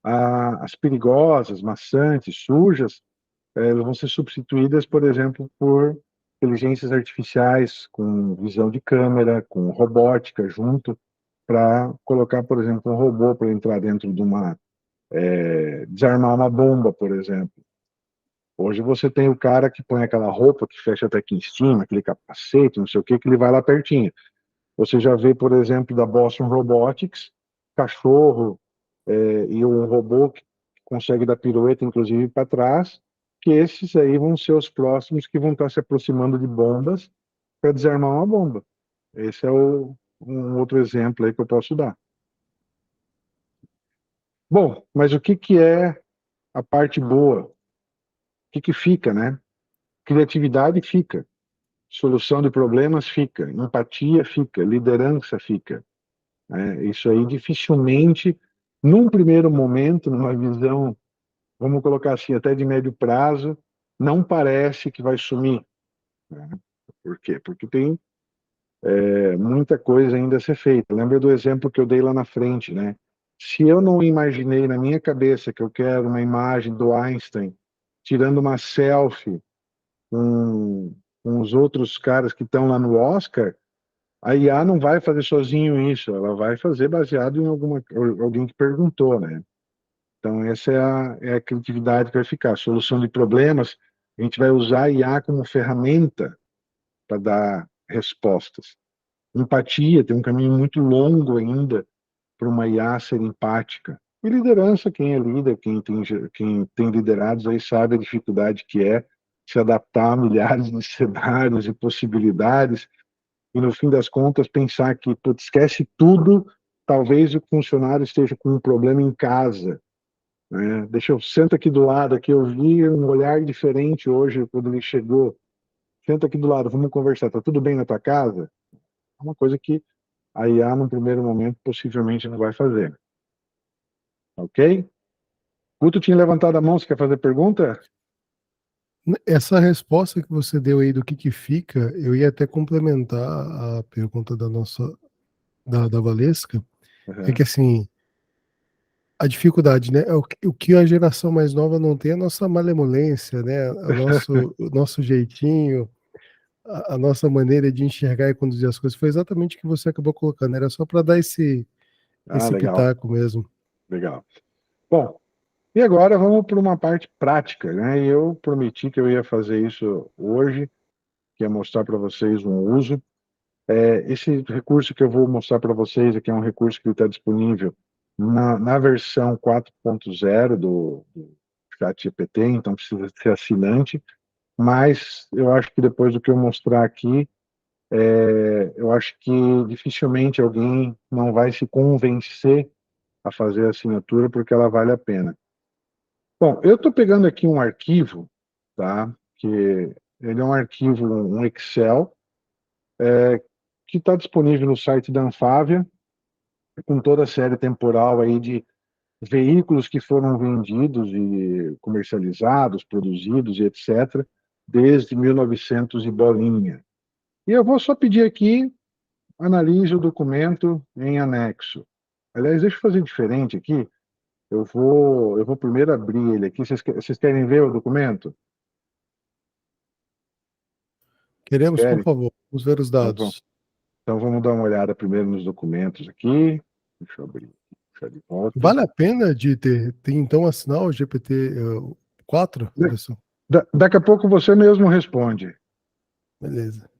As perigosas, maçantes, sujas, elas vão ser substituídas, por exemplo, por inteligências artificiais com visão de câmera, com robótica junto, para colocar, por exemplo, um robô para entrar dentro de desarmar uma bomba, por exemplo. Hoje você tem o cara que põe aquela roupa que fecha até aqui em cima, aquele capacete, não sei o que ele vai lá pertinho. Você já vê, por exemplo, da Boston Robotics, cachorro e um robô que consegue dar pirueta, inclusive, para trás, que esses aí vão ser os próximos que vão estar se aproximando de bombas para desarmar uma bomba. Esse é um outro exemplo aí que eu posso dar. Bom, mas o que é a parte boa? O que fica, né? Criatividade fica. Solução de problemas fica, empatia fica, liderança fica. Né? Isso aí dificilmente, num primeiro momento, numa visão, vamos colocar assim, até de médio prazo, não parece que vai sumir. Né? Por quê? Porque tem muita coisa ainda a ser feita. Lembra do exemplo que eu dei lá na frente, né? Se eu não imaginei na minha cabeça que eu quero uma imagem do Einstein tirando uma selfie com os outros caras que estão lá no Oscar, a IA não vai fazer sozinho isso, ela vai fazer baseado em alguém que perguntou, né? Então, essa é a criatividade que vai ficar. Solução de problemas, a gente vai usar a IA como ferramenta para dar respostas. Empatia, tem um caminho muito longo ainda para uma IA ser empática. E liderança, quem é líder, quem tem liderados aí sabe a dificuldade que é se adaptar a milhares de cenários e possibilidades, e no fim das contas pensar que, putz, esquece tudo, talvez o funcionário esteja com um problema em casa, né? Senta aqui do lado, aqui eu vi um olhar diferente hoje quando ele chegou, senta aqui do lado, vamos conversar, tá tudo bem na tua casa? É uma coisa que a IA, no primeiro momento, possivelmente não vai fazer. Ok? Guto tinha levantado a mão, você quer fazer pergunta? Essa resposta que você deu aí do que fica, eu ia até complementar a pergunta da Valesca, é Uhum. que assim, a dificuldade, né? O que a geração mais nova não tem é a nossa malemolência, né? O nosso jeitinho, a nossa maneira de enxergar e conduzir as coisas. Foi exatamente o que você acabou colocando, era só para dar Ah, esse legal, pitaco mesmo. legal. Bom, e agora vamos para uma parte prática, né? E eu prometi que eu ia fazer isso hoje, que é mostrar para vocês um uso. Esse recurso que eu vou mostrar para vocês aqui é um recurso que está disponível na versão 4.0 do ChatGPT, então precisa ser assinante, mas eu acho que depois do que eu mostrar aqui, eu acho que dificilmente alguém não vai se convencer a fazer a assinatura porque ela vale a pena. Bom, eu estou pegando aqui um arquivo, tá? Que ele é um arquivo, um Excel, que está disponível no site da Anfávia, com toda a série temporal aí de veículos que foram vendidos e comercializados, produzidos e etc., desde 1900 e bolinha. E eu vou só pedir aqui, analise o documento em anexo. Aliás, deixa eu fazer diferente aqui. Eu vou primeiro abrir ele aqui. Vocês querem ver o documento? Vocês Queremos, por querem? favor, vamos ver os Então, vamos, dados. então vamos dar uma olhada primeiro nos documentos aqui. Deixa eu abrir, puxar de volta. Vale a pena de ter então assinar o GPT-4 versão? Daqui a pouco você mesmo responde. Beleza.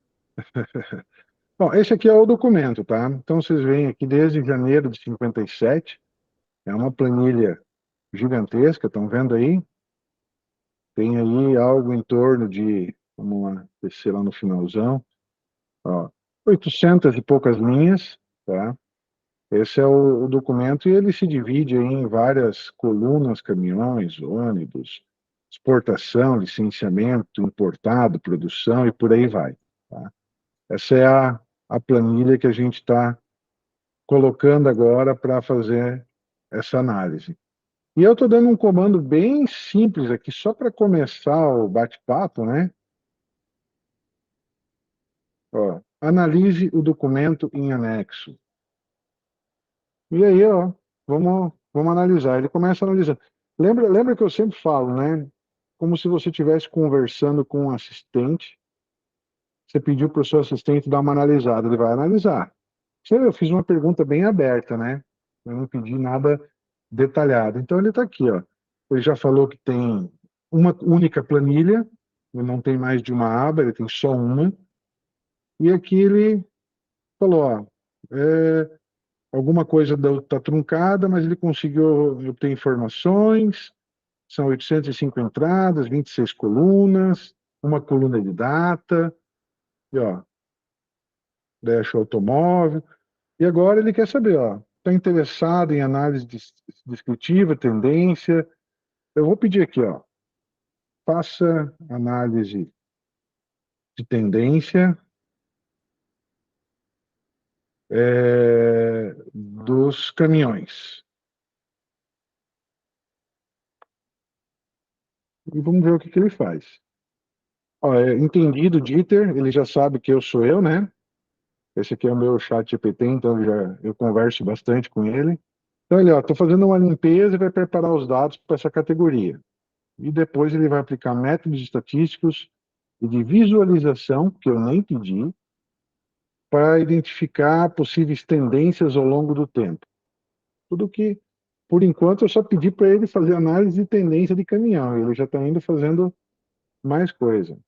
Bom, esse aqui é o documento, tá? Então vocês veem aqui desde janeiro de 57, é uma planilha gigantesca, estão vendo aí? Tem aí algo em torno de, vamos lá, descer lá no finalzão, ó, 800 e poucas linhas, tá? Esse é o documento e ele se divide aí em várias colunas, caminhões, ônibus, exportação, licenciamento, importado, produção e por aí vai, tá? Essa é a planilha que a gente está colocando agora para fazer essa análise. E eu estou dando um comando bem simples aqui, só para começar o bate-papo, né? Ó, analise o documento em anexo. E aí, ó, vamos analisar. Ele começa a analisar. Lembra que eu sempre falo, né? Como se você estivesse conversando com um assistente, você pediu para o seu assistente dar uma analisada, ele vai analisar. Eu fiz uma pergunta bem aberta, né? Eu não pedi nada detalhado. Então ele está aqui, ó. Ele já falou que tem uma única planilha, ele não tem mais de uma aba, ele tem só uma. E aqui ele falou, ó, alguma coisa está truncada, mas ele conseguiu obter informações. São 805 entradas, 26 colunas, uma coluna de data, e ó, dash automóvel. E agora ele quer saber, ó, está interessado em análise descritiva, tendência. Eu vou pedir aqui, ó, faça análise de tendência dos caminhões. E vamos ver o que ele faz. Ó, entendido, Dieter, ele já sabe que eu sou eu, né? Esse aqui é o meu chat GPT, então eu converso bastante com ele. Então ele, ó, estou fazendo uma limpeza e vai preparar os dados para essa categoria. E depois ele vai aplicar métodos estatísticos e de visualização, que eu nem pedi, para identificar possíveis tendências ao longo do tempo. Tudo que, por enquanto, eu só pedi para ele fazer análise de tendência de caminhão. Ele já está indo fazendo mais coisa.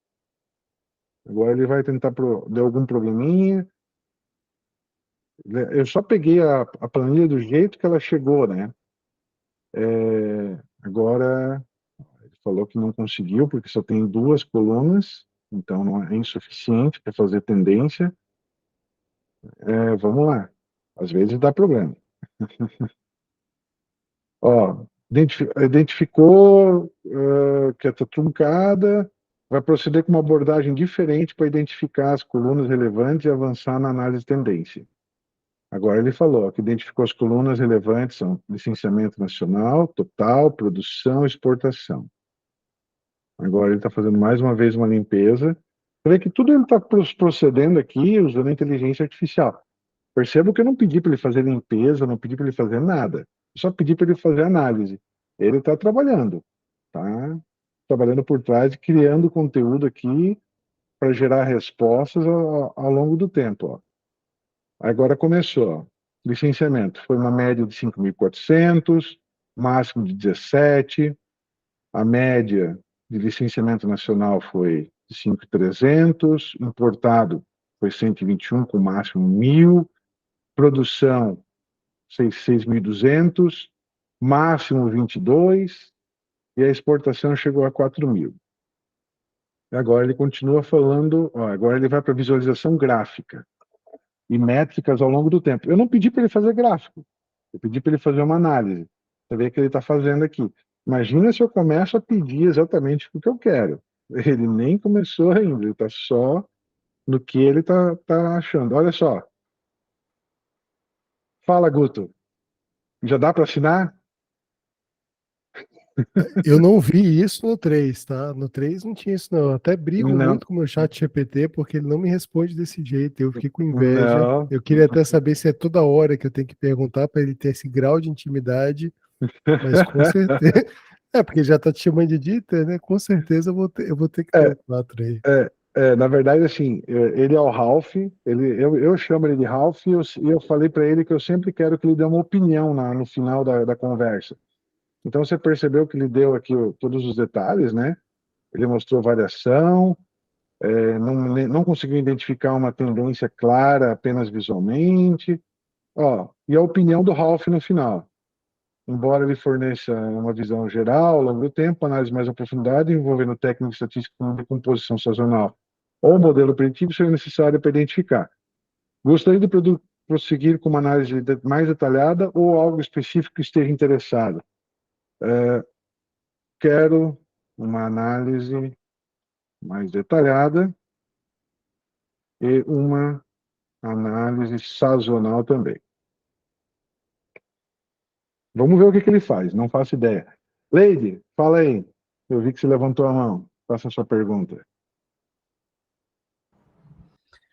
Agora ele vai tentar deu algum probleminha. Eu só peguei a planilha do jeito que ela chegou, né? Agora ele falou que não conseguiu porque só tem duas colunas, então não é insuficiente para fazer tendência. Vamos lá. Às vezes dá problema. Ó, identificou que está truncada, vai proceder com uma abordagem diferente para identificar as colunas relevantes e avançar na análise de tendência. Agora ele falou que identificou as colunas relevantes, são licenciamento nacional, total, produção e exportação. Agora ele está fazendo mais uma vez uma limpeza. Você vê que tudo ele está procedendo aqui usando a inteligência artificial. Perceba que eu não pedi para ele fazer limpeza, não pedi para ele fazer nada. Eu só pedi para ele fazer análise. Ele está trabalhando, tá? Trabalhando por trás, criando conteúdo aqui para gerar respostas ao longo do tempo. Ó. Agora começou. Ó. Licenciamento. Foi uma média de 5.400, máximo de 17. A média de licenciamento nacional foi de 5.300. Importado foi 121, com máximo 1.000. Produção 6.200. Máximo 22. E a exportação chegou a 4.000. Agora ele continua falando, ó, agora ele vai para visualização gráfica e métricas ao longo do tempo. Eu não pedi para ele fazer gráfico, eu pedi para ele fazer uma análise. Você vê que ele está fazendo aqui. Imagina se eu começo a pedir exatamente o que eu quero. Ele nem começou ainda, ele está só no que ele está achando. Olha só. Fala, Guto. Já dá para assinar? Eu não vi isso no 3, tá? No 3 não tinha isso, não. Eu até brigo Não. muito com o meu chat GPT, porque ele não me responde desse jeito. Eu fiquei com inveja. Não. Eu queria até saber se é toda hora que eu tenho que perguntar para ele ter esse grau de intimidade, mas com certeza. É, porque já tá te chamando de Dieter, né? Com certeza eu vou ter que ter o 4 aí. Na verdade, assim, ele é o Ralph, eu chamo ele de Ralph e eu falei para ele que eu sempre quero que ele dê uma opinião no final da conversa. Então você percebeu que ele deu aqui todos os detalhes, né? Ele mostrou variação, não conseguiu identificar uma tendência clara apenas visualmente. Ó, e a opinião do Ralph no final. Embora ele forneça uma visão geral ao longo do tempo, análise mais aprofundada envolvendo técnica estatística de composição sazonal ou modelo preditivo seria necessário para identificar. Gostaria de prosseguir com uma análise mais detalhada ou algo específico que esteja interessado? Quero uma análise mais detalhada e uma análise sazonal também. Vamos ver o que ele faz, não faço ideia. Leide, fala aí. Eu vi que você levantou a mão. Faça a sua pergunta.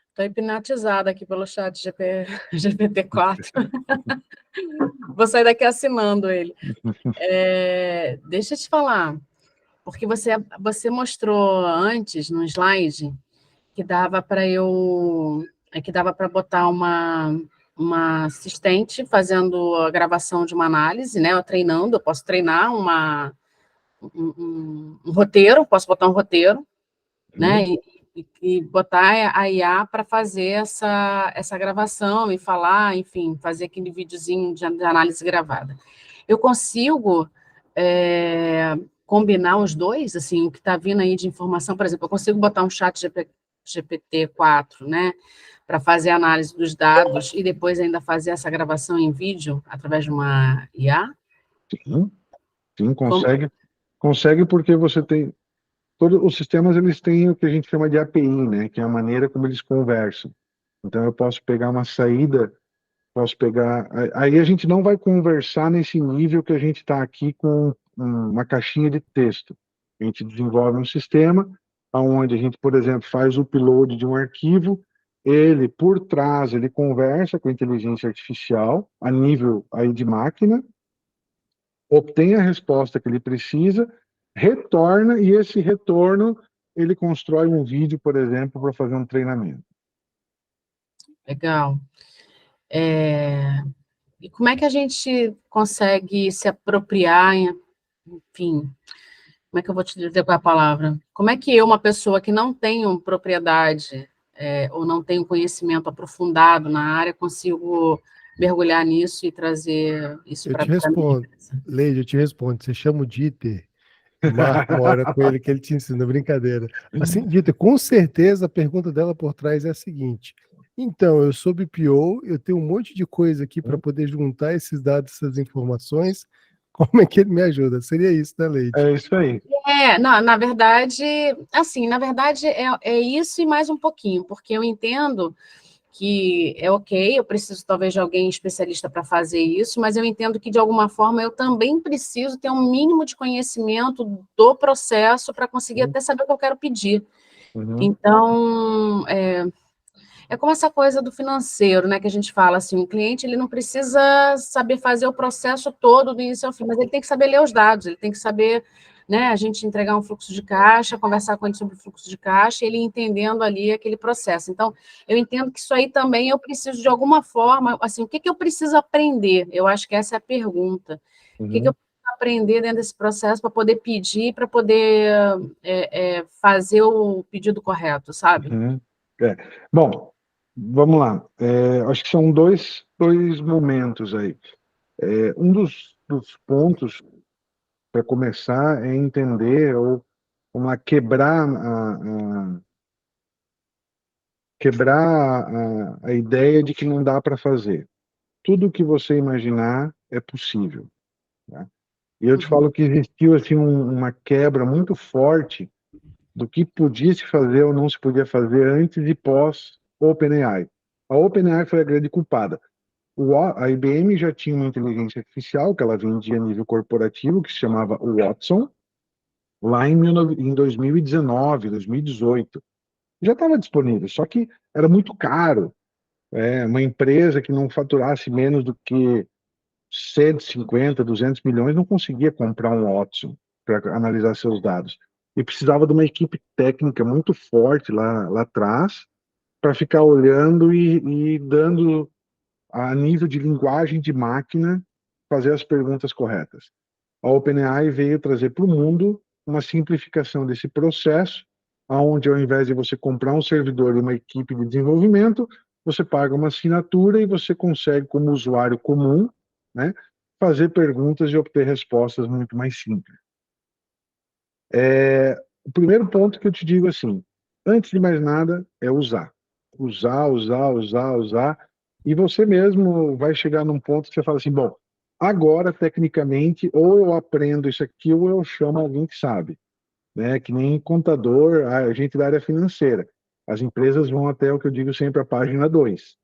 Estou hipnotizada aqui pelo chat GPT-4. Vou sair daqui assinando ele. Deixa eu te falar, porque você mostrou antes, no slide, que dava para botar uma assistente fazendo a gravação de uma análise, né? Eu posso treinar um roteiro, posso botar um roteiro, né? E botar a IA para fazer essa gravação e falar, enfim, fazer aquele videozinho de análise gravada. Eu consigo combinar os dois, assim, o que está vindo aí de informação, por exemplo, eu consigo botar um chat GPT-4, né, para fazer a análise dos dados e depois ainda fazer essa gravação em vídeo através de uma IA? Sim, consegue. Consegue porque você tem... Todos os sistemas, eles têm o que a gente chama de API, né, que é a maneira como eles conversam. Então, eu posso pegar uma saída, posso pegar... Aí a gente não vai conversar nesse nível que a gente está aqui com uma caixinha de texto. A gente desenvolve um sistema onde a gente, por exemplo, faz o upload de um arquivo, ele, por trás, ele conversa com a inteligência artificial a nível aí de máquina, obtém a resposta que ele precisa, retorna, e esse retorno, ele constrói um vídeo, por exemplo, para fazer um treinamento. Legal. E como é que a gente consegue se apropriar, enfim, como é que eu vou te dizer qual é a palavra? Como é que eu, uma pessoa que não tenho propriedade ou não tenho conhecimento aprofundado na área, consigo mergulhar nisso e trazer isso para a minha empresa? Leide, eu te respondo. Você chama o Dieter, marca uma hora com ele que ele te ensina, brincadeira. Assim, Dieter, com certeza a pergunta dela por trás é a seguinte: então, eu sou BPO, eu tenho um monte de coisa aqui para poder juntar esses dados, essas informações. Como é que ele me ajuda? Seria isso, né, Leide? É isso aí. Na verdade, assim, é isso e mais um pouquinho, porque eu entendo que é ok, eu preciso talvez de alguém especialista para fazer isso, mas eu entendo que, de alguma forma, eu também preciso ter um mínimo de conhecimento do processo para conseguir até saber o que eu quero pedir. Então, é como essa coisa do financeiro, né, que a gente fala assim, o cliente ele não precisa saber fazer o processo todo do início ao fim, mas ele tem que saber ler os dados, ele tem que saber, né, a gente entregar um fluxo de caixa, conversar com ele sobre o fluxo de caixa, ele entendendo ali aquele processo. Então, eu entendo que isso aí também eu preciso de alguma forma, assim, o que que eu preciso aprender? Eu acho que essa é a pergunta. O que que eu preciso aprender dentro desse processo para poder pedir, para poder fazer o pedido correto, sabe? Bom, vamos lá. Acho que são dois momentos aí. Um dos pontos para começar é entender ou quebrar a ideia de que não dá para fazer. Tudo que você imaginar é possível. Tá? E eu te falo que existiu assim uma quebra muito forte do que podia se fazer ou não se podia fazer antes e pós OpenAI. A OpenAI foi a grande culpada. A IBM já tinha uma inteligência artificial que ela vendia a nível corporativo, que se chamava Watson, lá em 2019, 2018. Já estava disponível, só que era muito caro. Uma empresa que não faturasse menos do que 150, 200 milhões não conseguia comprar um Watson para analisar seus dados. E precisava de uma equipe técnica muito forte lá atrás para ficar olhando e dando a nível de linguagem de máquina fazer as perguntas corretas. A OpenAI veio trazer para o mundo uma simplificação desse processo, onde ao invés de você comprar um servidor e uma equipe de desenvolvimento, você paga uma assinatura e você consegue, como usuário comum, né, fazer perguntas e obter respostas muito mais simples. O primeiro ponto que eu te digo assim, antes de mais nada, é usar. Usar. E você mesmo vai chegar num ponto que você fala assim, bom, agora, tecnicamente, ou eu aprendo isso aqui, ou eu chamo alguém que sabe. Né? Que nem contador, a gente da área financeira. As empresas vão até o que eu digo sempre, a página 2.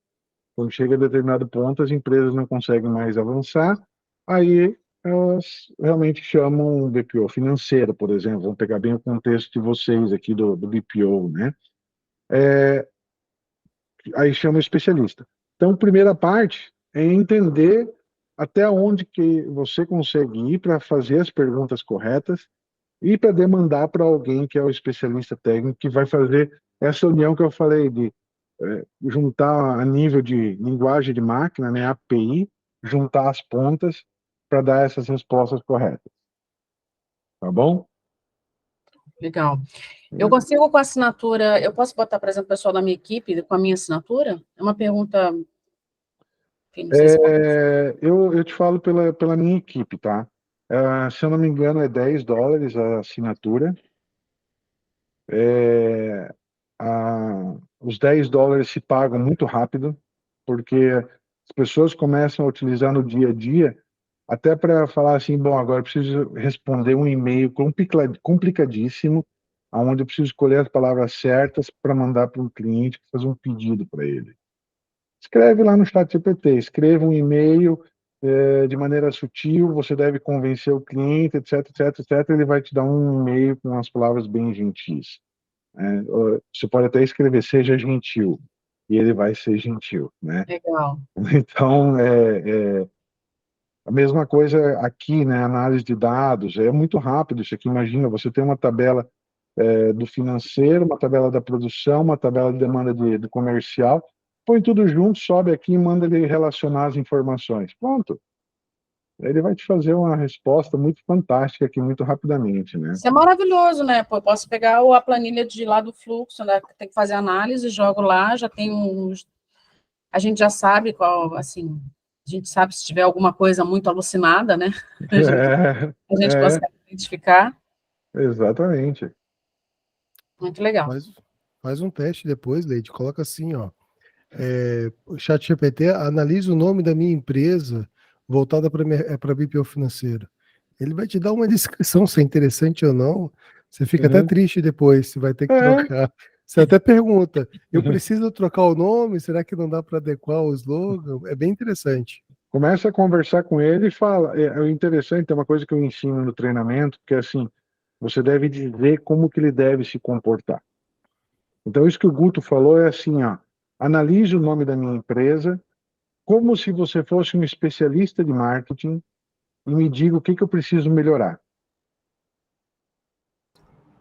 Quando chega a determinado ponto, as empresas não conseguem mais avançar, aí elas realmente chamam um BPO financeiro, por exemplo. Vamos pegar bem o contexto de vocês aqui do BPO, né? Aí chama o especialista. Então, primeira parte é entender até onde que você consegue ir para fazer as perguntas corretas e para demandar para alguém que é o especialista técnico que vai fazer essa união que eu falei de juntar a nível de linguagem de máquina, né, API, juntar as pontas para dar essas respostas corretas. Tá bom? Legal. Eu consigo com a assinatura, eu posso botar, por exemplo, o pessoal da minha equipe com a minha assinatura? É uma pergunta, enfim, não sei se eu te falo pela minha equipe, tá? Se eu não me engano, é $10 a assinatura. Os $10 se pagam muito rápido, porque as pessoas começam a utilizar no dia a dia, até para falar assim, bom, agora eu preciso responder um e-mail complicadíssimo, onde eu preciso escolher as palavras certas para mandar para um cliente, fazer um pedido para ele. Escreve lá no ChatGPT, escreva um e-mail de maneira sutil, você deve convencer o cliente, etc, etc, etc, ele vai te dar um e-mail com as palavras bem gentis. Você pode até escrever, seja gentil, e ele vai ser gentil, né? legal. Então, a mesma coisa aqui, né? Análise de dados, é muito rápido isso aqui. Imagina, você tem uma tabela do financeiro, uma tabela da produção, uma tabela de demanda do comercial, põe tudo junto, sobe aqui e manda ele relacionar as informações. Pronto. Ele vai te fazer uma resposta muito fantástica aqui, muito rapidamente, né? Isso é maravilhoso, né? Pô, eu posso pegar a planilha de lá do fluxo, né? Tem que fazer análise, jogo lá, já tem uns... A gente já sabe qual, assim... A gente sabe se tiver alguma coisa muito alucinada, né? A gente consegue identificar. Exatamente. Muito legal. Faz um teste depois, Leide. Coloca assim, ó. O ChatGPT analisa o nome da minha empresa voltada para BPO financeiro. Ele vai te dar uma descrição se é interessante ou não. Você fica até triste depois, você vai ter que trocar. Você até pergunta, eu preciso trocar o nome? Será que não dá para adequar o slogan? É bem interessante. Começa a conversar com ele e fala. É interessante, é uma coisa que eu ensino no treinamento, que é assim, você deve dizer como que ele deve se comportar. Então, isso que o Guto falou é assim, ó, analise o nome da minha empresa como se você fosse um especialista de marketing e me diga o que eu preciso melhorar.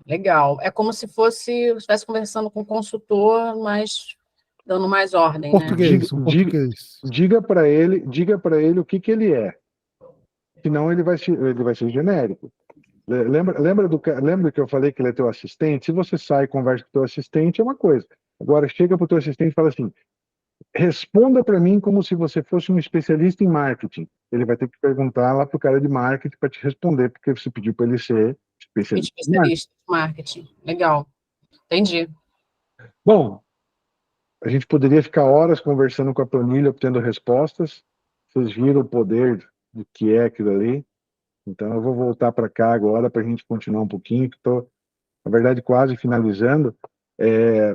Legal. É como se estivesse conversando com um consultor, mas dando mais ordem, né? Português, um português. Diga para ele o que ele é. Senão ele vai ser genérico. Lembra que eu falei que ele é teu assistente? Se você sai e conversa com o teu assistente, é uma coisa. Agora, chega para o teu assistente e fala assim, responda para mim como se você fosse um especialista em marketing. Ele vai ter que perguntar lá para o cara de marketing para te responder, porque você pediu para ele ser especialista em marketing. Especialista em marketing. Legal. Entendi. Bom, a gente poderia ficar horas conversando com a planilha, obtendo respostas. Vocês viram o poder do que é aquilo ali. Então, eu vou voltar para cá agora para a gente continuar um pouquinho, que estou, na verdade, quase finalizando.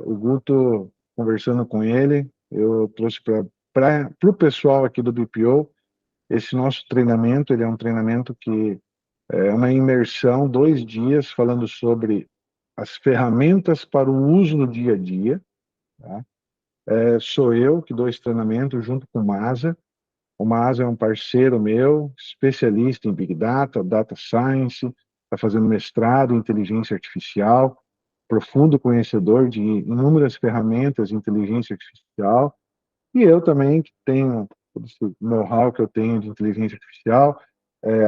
O Guto, conversando com ele, eu trouxe para o pessoal aqui do BPO esse nosso treinamento. Ele é um treinamento que é uma imersão, 2 dias, falando sobre as ferramentas para o uso no dia a dia. Tá? Sou eu que dou esse treinamento junto com o Masa. O Masa é um parceiro meu, especialista em Big Data, Data Science, está fazendo mestrado em Inteligência Artificial, profundo conhecedor de inúmeras ferramentas de inteligência artificial, e eu também, que tenho todo esse know-how que eu tenho de inteligência artificial,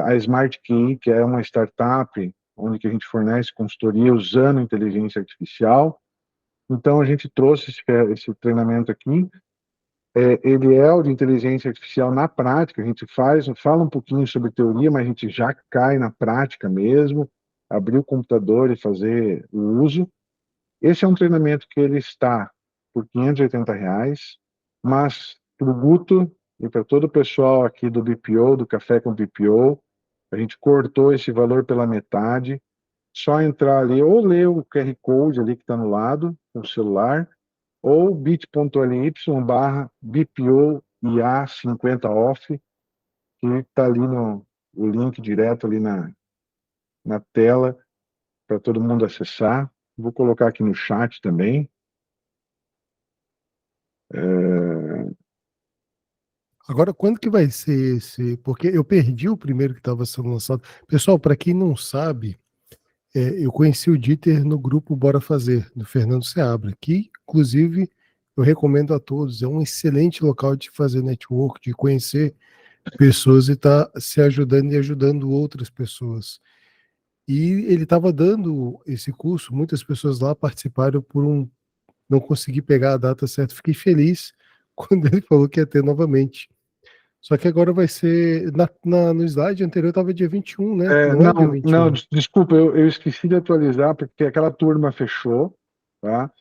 a Smart Key, que é uma startup onde que a gente fornece consultoria usando inteligência artificial. Então, a gente trouxe esse treinamento aqui. Ele é o de inteligência artificial na prática, a gente fala um pouquinho sobre teoria, mas a gente já cai na prática mesmo, abrir o computador e fazer o uso. Esse é um treinamento que ele está por R$ 580, mas para o Guto e para todo o pessoal aqui do BPO, do Café com BPO, a gente cortou esse valor pela metade. Só entrar ali ou ler o QR Code ali que está no lado, no celular, ou bit.ly/BPOIA50off, que está ali o link direto ali na tela para todo mundo acessar. Vou colocar aqui no chat também. Agora, quando que vai ser esse? Porque eu perdi o primeiro que estava sendo lançado. Pessoal, para quem não sabe, eu conheci o Dieter no grupo Bora Fazer, do Fernando Seabra, que, inclusive, eu recomendo a todos. É um excelente local de fazer network, de conhecer pessoas e estar se ajudando e ajudando outras pessoas. E ele estava dando esse curso, muitas pessoas lá participaram não consegui pegar a data certa. Fiquei feliz quando ele falou que ia ter novamente. Só que agora vai ser. No slide anterior estava dia 21, né? Não é dia 21. Não, desculpa, eu esqueci de atualizar, porque aquela turma fechou, tá?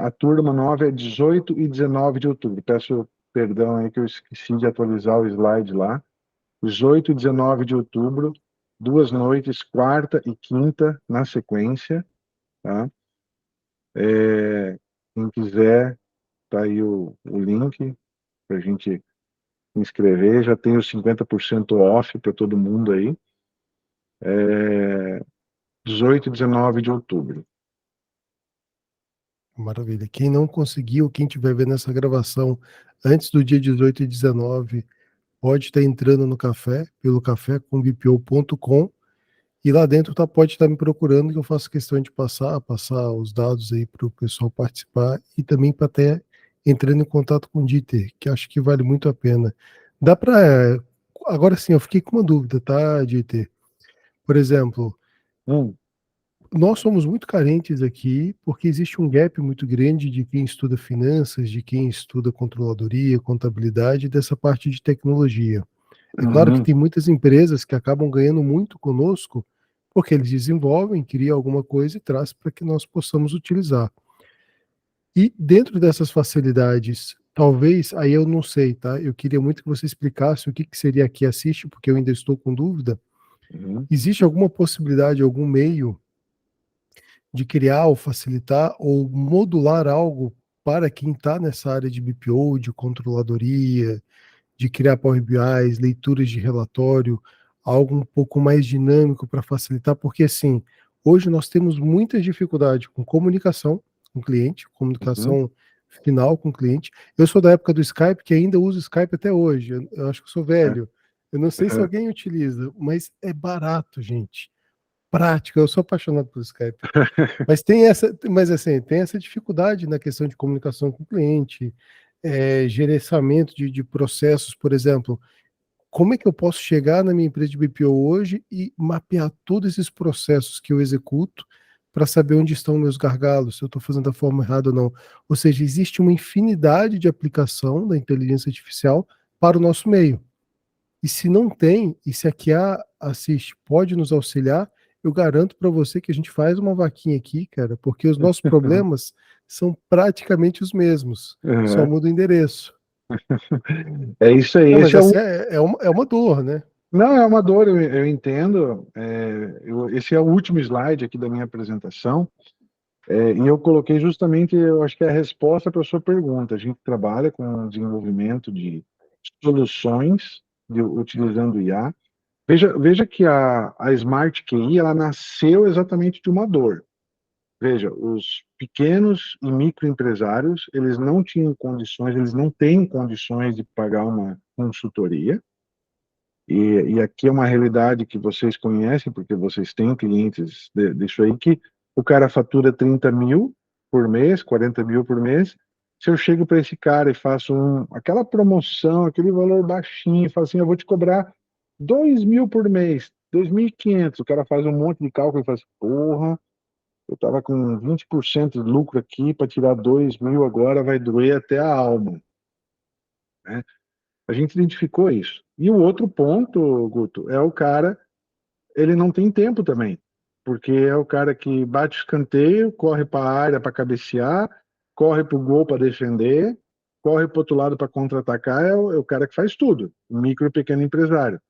A turma nova é 18 e 19 de outubro. Peço perdão aí que eu esqueci de atualizar o slide lá. 18 e 19 de outubro, 2 noites, quarta e quinta, na sequência, tá? Quem quiser, tá aí o link para a gente se inscrever. Já tem os 50% off para todo mundo aí. 18 e 19 de outubro. Maravilha. Quem não conseguiu, quem estiver vendo essa gravação antes do dia 18 e 19, pode estar entrando no café, pelo cafécombpo.com, e lá dentro pode estar me procurando, que eu faço questão de passar os dados aí para o pessoal participar, e também para até entrando em contato com o Dieter, que acho que vale muito a pena. Dá para. Agora sim, eu fiquei com uma dúvida, tá, Dieter? Por exemplo, nós somos muito carentes aqui, porque existe um gap muito grande de quem estuda finanças, de quem estuda controladoria, contabilidade, dessa parte de tecnologia. É claro que tem muitas empresas que acabam ganhando muito conosco, porque eles desenvolvem, criam alguma coisa e trazem para que nós possamos utilizar. E dentro dessas facilidades, talvez, aí eu não sei, tá? Eu queria muito que você explicasse o que seria Aqui Assiste, porque eu ainda estou com dúvida. Existe alguma possibilidade, algum meio de criar ou facilitar ou modular algo para quem está nessa área de BPO, de controladoria, de criar Power BIs, leituras de relatório, algo um pouco mais dinâmico para facilitar, porque assim, hoje nós temos muita dificuldade com comunicação com o cliente, Uhum. comunicação final com o cliente. Eu sou da época do Skype, que ainda uso o Skype até hoje. Eu acho que eu sou É. velho. Eu não sei se Uhum. alguém utiliza, mas é barato, gente. Prático, eu sou apaixonado pelo Skype. Mas tem essa, mas assim, tem essa dificuldade na questão de comunicação com o cliente, gerenciamento de processos, por exemplo. Como é que eu posso chegar na minha empresa de BPO hoje e mapear todos esses processos que eu executo para saber onde estão meus gargalos, se eu estou fazendo da forma errada ou não? Ou seja, existe uma infinidade de aplicação da inteligência artificial para o nosso meio. E se não tem, e se a QA assiste pode nos auxiliar, eu garanto para você que a gente faz uma vaquinha aqui, cara, porque os nossos problemas são praticamente os mesmos, só Uhum. muda o endereço. É isso aí. Não, mas Esse é o essa é uma dor, né? Não, é uma dor, eu entendo. Esse é o último slide aqui da minha apresentação, e eu coloquei justamente, eu acho que é a resposta para a sua pergunta. A gente trabalha com o desenvolvimento de soluções utilizando IA. Veja que a Smart QI, ela nasceu exatamente de uma dor. Veja, os pequenos e microempresários, eles não tinham condições, eles não têm condições de pagar uma consultoria. E aqui é uma realidade que vocês conhecem, porque vocês têm clientes disso aí, que o cara fatura 30 mil por mês, 40 mil por mês. Se eu chego para esse cara e faço aquela promoção, aquele valor baixinho, e falo assim, eu vou te cobrar 2 mil por mês, 2.500, o cara faz um monte de cálculo e fala assim, porra, eu estava com 20% de lucro aqui, para tirar 2 mil agora vai doer até a alma, né? A gente identificou isso. E o outro ponto, Guto, é o cara, ele não tem tempo também, porque é o cara que bate escanteio, corre para a área para cabecear, corre para o gol para defender, corre para o outro lado para contra-atacar, é o cara que faz tudo, micro e pequeno empresário.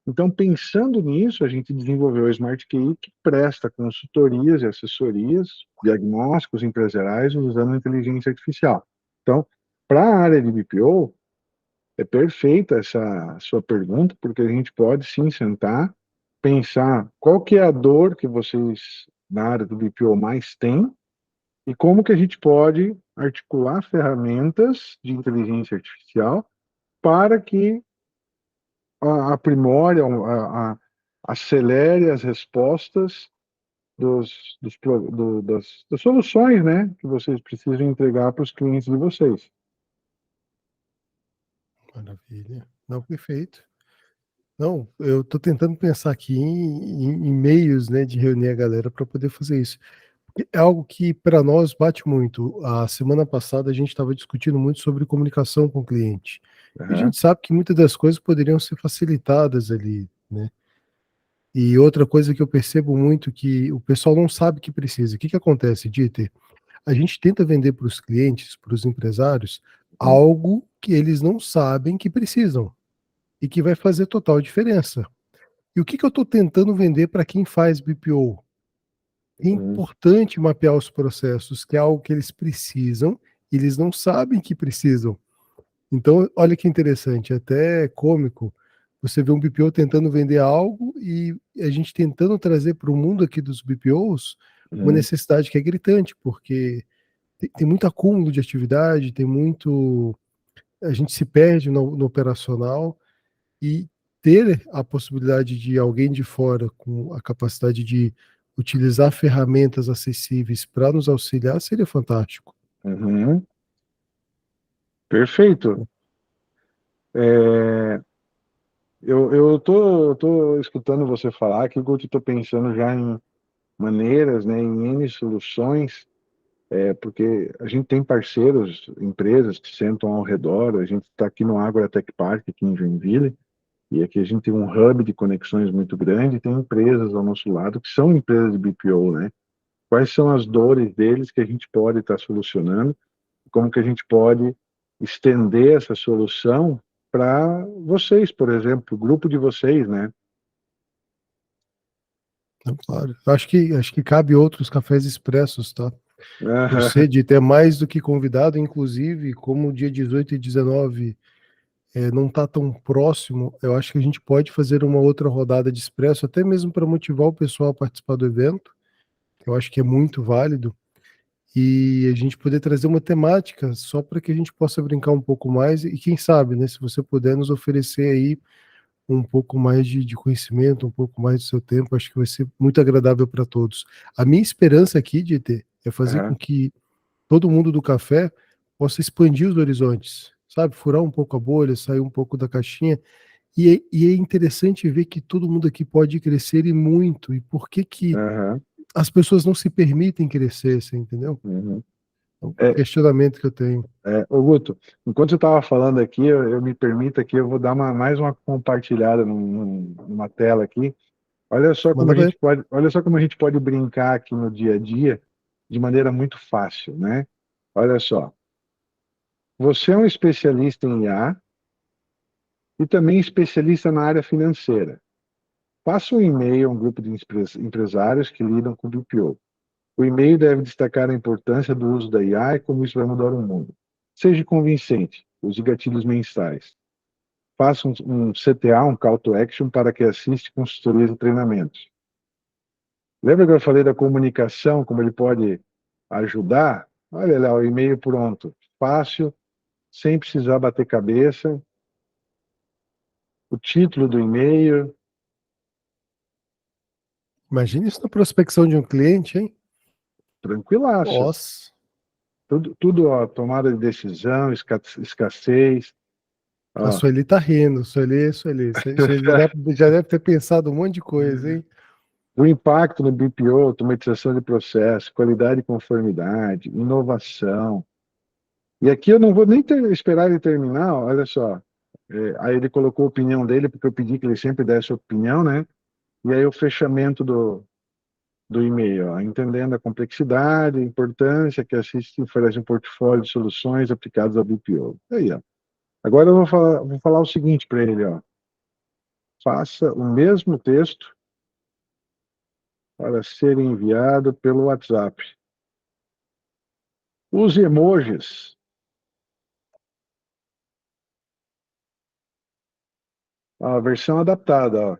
Então, pensando nisso, a gente desenvolveu o Smart QI, que presta consultorias e assessorias, diagnósticos empresariais usando inteligência artificial. Então, para a área de BPO, é perfeita essa sua pergunta, porque a gente pode sim sentar, pensar qual que é a dor que vocês na área do BPO mais têm e como que a gente pode articular ferramentas de inteligência artificial para que aprimore, acelere as respostas das soluções, né, que vocês precisam entregar para os clientes de vocês. Maravilha. Não, perfeito. Não, eu estou tentando pensar aqui em meios, né, de reunir a galera para poder fazer isso. É algo que para nós bate muito. A semana passada a gente estava discutindo muito sobre comunicação com o cliente. E a Uhum. gente sabe que muitas das coisas poderiam ser facilitadas ali, né? E outra coisa que eu percebo muito que o pessoal não sabe que precisa. O que que acontece, Dieter? A gente tenta vender para os clientes, para os empresários, algo que eles não sabem que precisam e que vai fazer total diferença. E o que que eu estou tentando vender para quem faz BPO? É Uhum. importante mapear os processos, que é algo que eles precisam, e eles não sabem que precisam. Então, olha que interessante, até cômico, você vê um BPO tentando vender algo e a gente tentando trazer para o mundo aqui dos BPOs uma Uhum. necessidade que é gritante, porque tem muito acúmulo de atividade, tem muito. A gente se perde no operacional e ter a possibilidade de alguém de fora com a capacidade de utilizar ferramentas acessíveis para nos auxiliar seria fantástico. Uhum. Perfeito. É, eu tô escutando você falar que eu estou pensando já em maneiras, né, em N soluções, porque a gente tem parceiros, empresas que sentam ao redor, a gente está aqui no Agratech Park, aqui em Joinville, e aqui a gente tem um hub de conexões muito grande, tem empresas ao nosso lado que são empresas de BPO, né? Quais são as dores deles que a gente pode estar solucionando? Como que a gente pode estender essa solução para vocês, por exemplo, o grupo de vocês, né? Não, claro. Acho que cabe outros cafés expressos, tá? Aham, Você de ter mais do que convidado, inclusive, como o dia 18 e 19 não está tão próximo, eu acho que a gente pode fazer uma outra rodada de expresso, até mesmo para motivar o pessoal a participar do evento, que eu acho que é muito válido, e a gente poder trazer uma temática só para que a gente possa brincar um pouco mais, e quem sabe, né, se você puder nos oferecer aí um pouco mais de conhecimento, um pouco mais do seu tempo, acho que vai ser muito agradável para todos. A minha esperança aqui, Dieter, é fazer com aham, que todo mundo do café possa expandir os horizontes, sabe? Furar um pouco a bolha, sair um pouco da caixinha. E é interessante ver que todo mundo aqui pode crescer e muito. E por que que aham, as pessoas não se permitem crescer, você entendeu? uhum. É um É, questionamento que eu tenho. Ô Guto, enquanto você estava falando aqui, eu me permita que eu vou dar mais uma compartilhada numa tela aqui. Manda ver. Olha só como a gente pode brincar aqui no dia a dia de maneira muito fácil, né? Olha só, você é um especialista em IA e também especialista na área financeira. Faça um e-mail a um grupo de empresários que lidam com BPO. O e-mail deve destacar a importância do uso da IA e como isso vai mudar o mundo. Seja convincente, use gatilhos mensais. Faça um CTA, um Call to Action, para que assista consultorias e treinamentos. Lembra que eu falei da comunicação, como ele pode ajudar? Olha lá, o e-mail pronto. Fácil, sem precisar bater cabeça. O título do e-mail, Imagina isso na prospecção de um cliente, hein? tranquilaço. Nossa, Tudo, ó, tomada de decisão, escassez. a Ó. Sueli tá rindo. Sueli, você já deve ter pensado um monte de coisa, hein? O impacto no BPO, automatização de processo, qualidade e conformidade, inovação. E aqui eu não vou nem esperar ele terminar, olha só. Aí ele colocou a opinião dele, porque eu pedi que ele sempre desse a opinião, né? E aí o fechamento do e-mail, ó, entendendo a complexidade, a importância que assiste oferece um portfólio de soluções aplicadas ao BPO. Aí, ó. Agora eu vou falar o seguinte para ele, ó. Faça o mesmo texto para ser enviado pelo WhatsApp. Use emojis. A versão adaptada, ó.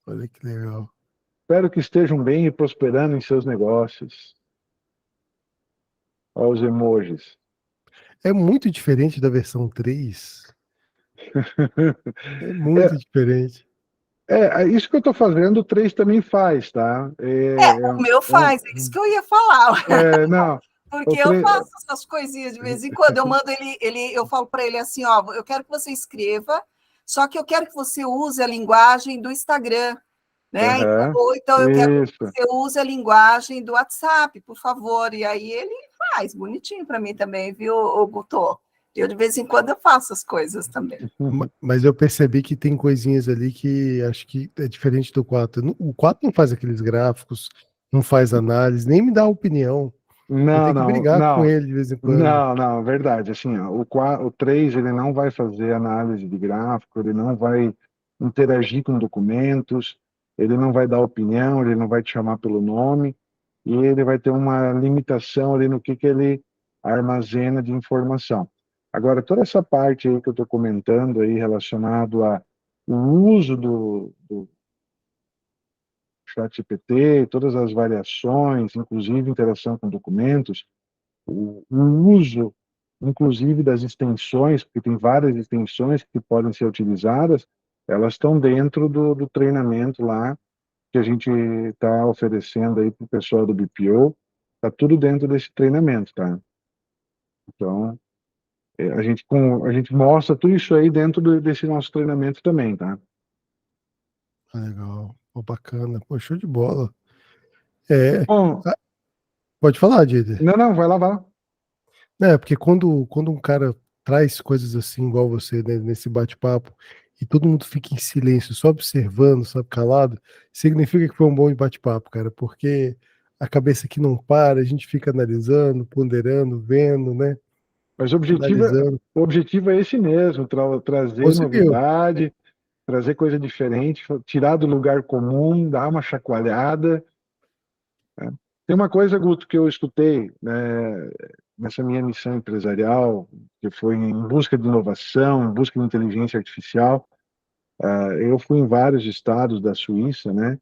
Olha que legal. Espero que estejam bem e prosperando em seus negócios. Ó, os emojis. É muito diferente da versão 3. É muito É, diferente. isso que eu estou fazendo, o 3 também faz, tá? O meu faz, é isso que eu ia falar. Não, Porque o eu 3, faço essas coisinhas de vez em quando. Eu mando eu falo para ele assim, ó, eu quero que você escreva, só que eu quero que você use a linguagem do Instagram, né? Então eu quero que isso. você use a linguagem do WhatsApp, por favor. E aí ele faz bonitinho para mim também, viu, Guto? Eu de vez em quando eu faço as coisas também. Mas eu percebi que tem coisinhas ali que acho que é diferente do 4. O 4 não faz aqueles gráficos, não faz análise, nem me dá opinião. Eu Não, tenho que não, brigar com não. ele de vez em quando. Não, não, verdade. Assim, ó, o 3 ele não vai fazer análise de gráfico, ele não vai interagir com documentos, ele não vai dar opinião, ele não vai te chamar pelo nome, e ele vai ter uma limitação ali no que ele armazena de informação. Agora, toda essa parte aí que eu estou comentando aí relacionado a o uso do ChatGPT, todas as variações, inclusive interação com documentos, o uso, inclusive, das extensões, porque tem várias extensões que podem ser utilizadas, elas estão dentro do treinamento lá que a gente está oferecendo aí para o pessoal do BPO, está tudo dentro desse treinamento, tá? Então, a gente mostra tudo isso aí dentro desse nosso treinamento também, tá? Ah, legal. Pô, bacana. Pô, show de bola. É, Bom, pode falar, Dieter. não, vai lá, vai lá. Porque quando um cara traz coisas assim, igual você, né, nesse bate-papo, e todo mundo fica em silêncio, só observando, sabe, calado, significa que foi um bom bate-papo, cara, porque a cabeça aqui não para, a gente fica analisando, ponderando, vendo, né, Mas analisando. o objetivo é esse mesmo, trazer Conseguiu. novidade, trazer coisa diferente, tirar do lugar comum, dar uma chacoalhada. Né? Tem uma coisa, Guto, que eu escutei, né, nessa minha missão empresarial, que foi em busca de inovação, em busca de inteligência artificial. Eu fui em vários estados da Suíça, né?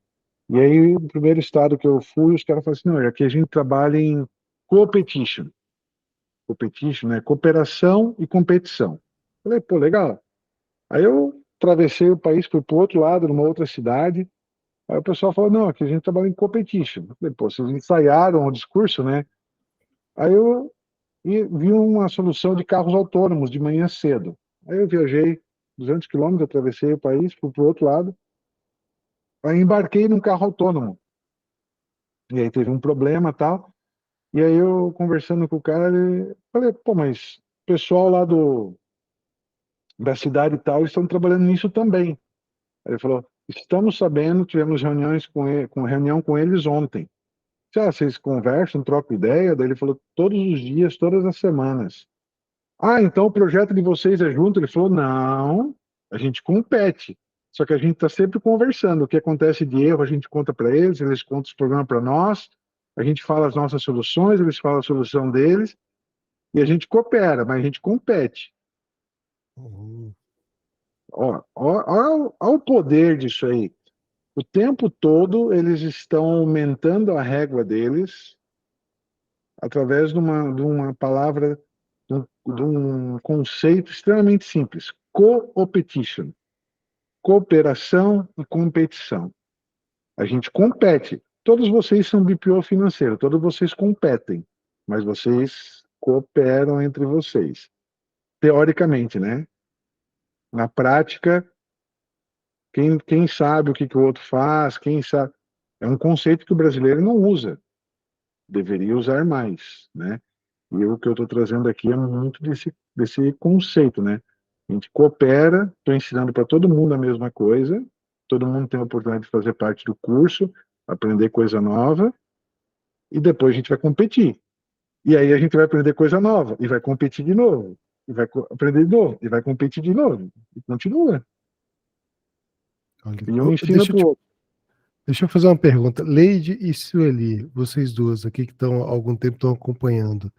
E aí, o primeiro estado que eu fui, os caras falaram assim, não, aqui a gente trabalha em competition. Competition, né? Cooperação e competição. Falei, pô, legal. Aí eu atravessei o país, fui para o outro lado, numa outra cidade. Aí o pessoal falou, não, aqui a gente trabalha em competition. Eu falei, pô, vocês ensaiaram o discurso, né? Aí eu vi uma solução de carros autônomos de manhã cedo. Aí eu viajei 200 quilômetros, atravessei o país, fui para o outro lado. Aí embarquei num carro autônomo. E aí teve um problema e tal. E aí eu, conversando com o cara, falei, pô, mas o pessoal lá da cidade e tal estão trabalhando nisso também. Aí ele falou, estamos sabendo, tivemos reuniões reunião com eles ontem. Vocês conversam, trocam ideia? Daí ele falou, todos os dias, todas as semanas. Ah, então o projeto de vocês é junto? Ele falou, não, a gente compete. Só que a gente está sempre conversando. O que acontece de erro, a gente conta para eles contam os problemas para nós, a gente fala as nossas soluções, eles falam a solução deles, e a gente coopera, mas a gente compete. Uhum. Ó o poder disso aí. O tempo todo eles estão aumentando a régua deles através de uma palavra, de um conceito extremamente simples. Co-opetition. Cooperação e competição. A gente compete. Todos vocês são BPO financeiro, todos vocês competem, mas vocês cooperam entre vocês. Teoricamente, né? Na prática, quem sabe o que o outro faz, quem sabe. É um conceito que o brasileiro não usa. Deveria usar mais, né? E o que eu estou trazendo aqui é muito desse conceito, né? A gente coopera, estou ensinando para todo mundo a mesma coisa, todo mundo tem a oportunidade de fazer parte do curso, aprender coisa nova, e depois a gente vai competir. E aí a gente vai aprender coisa nova, e vai competir de novo, e vai aprender de novo, e vai competir de novo, e continua. Olha, E um ensina para o outro. deixa eu fazer uma pergunta. Leide e Sueli, vocês duas aqui que estão há algum tempo estão acompanhando,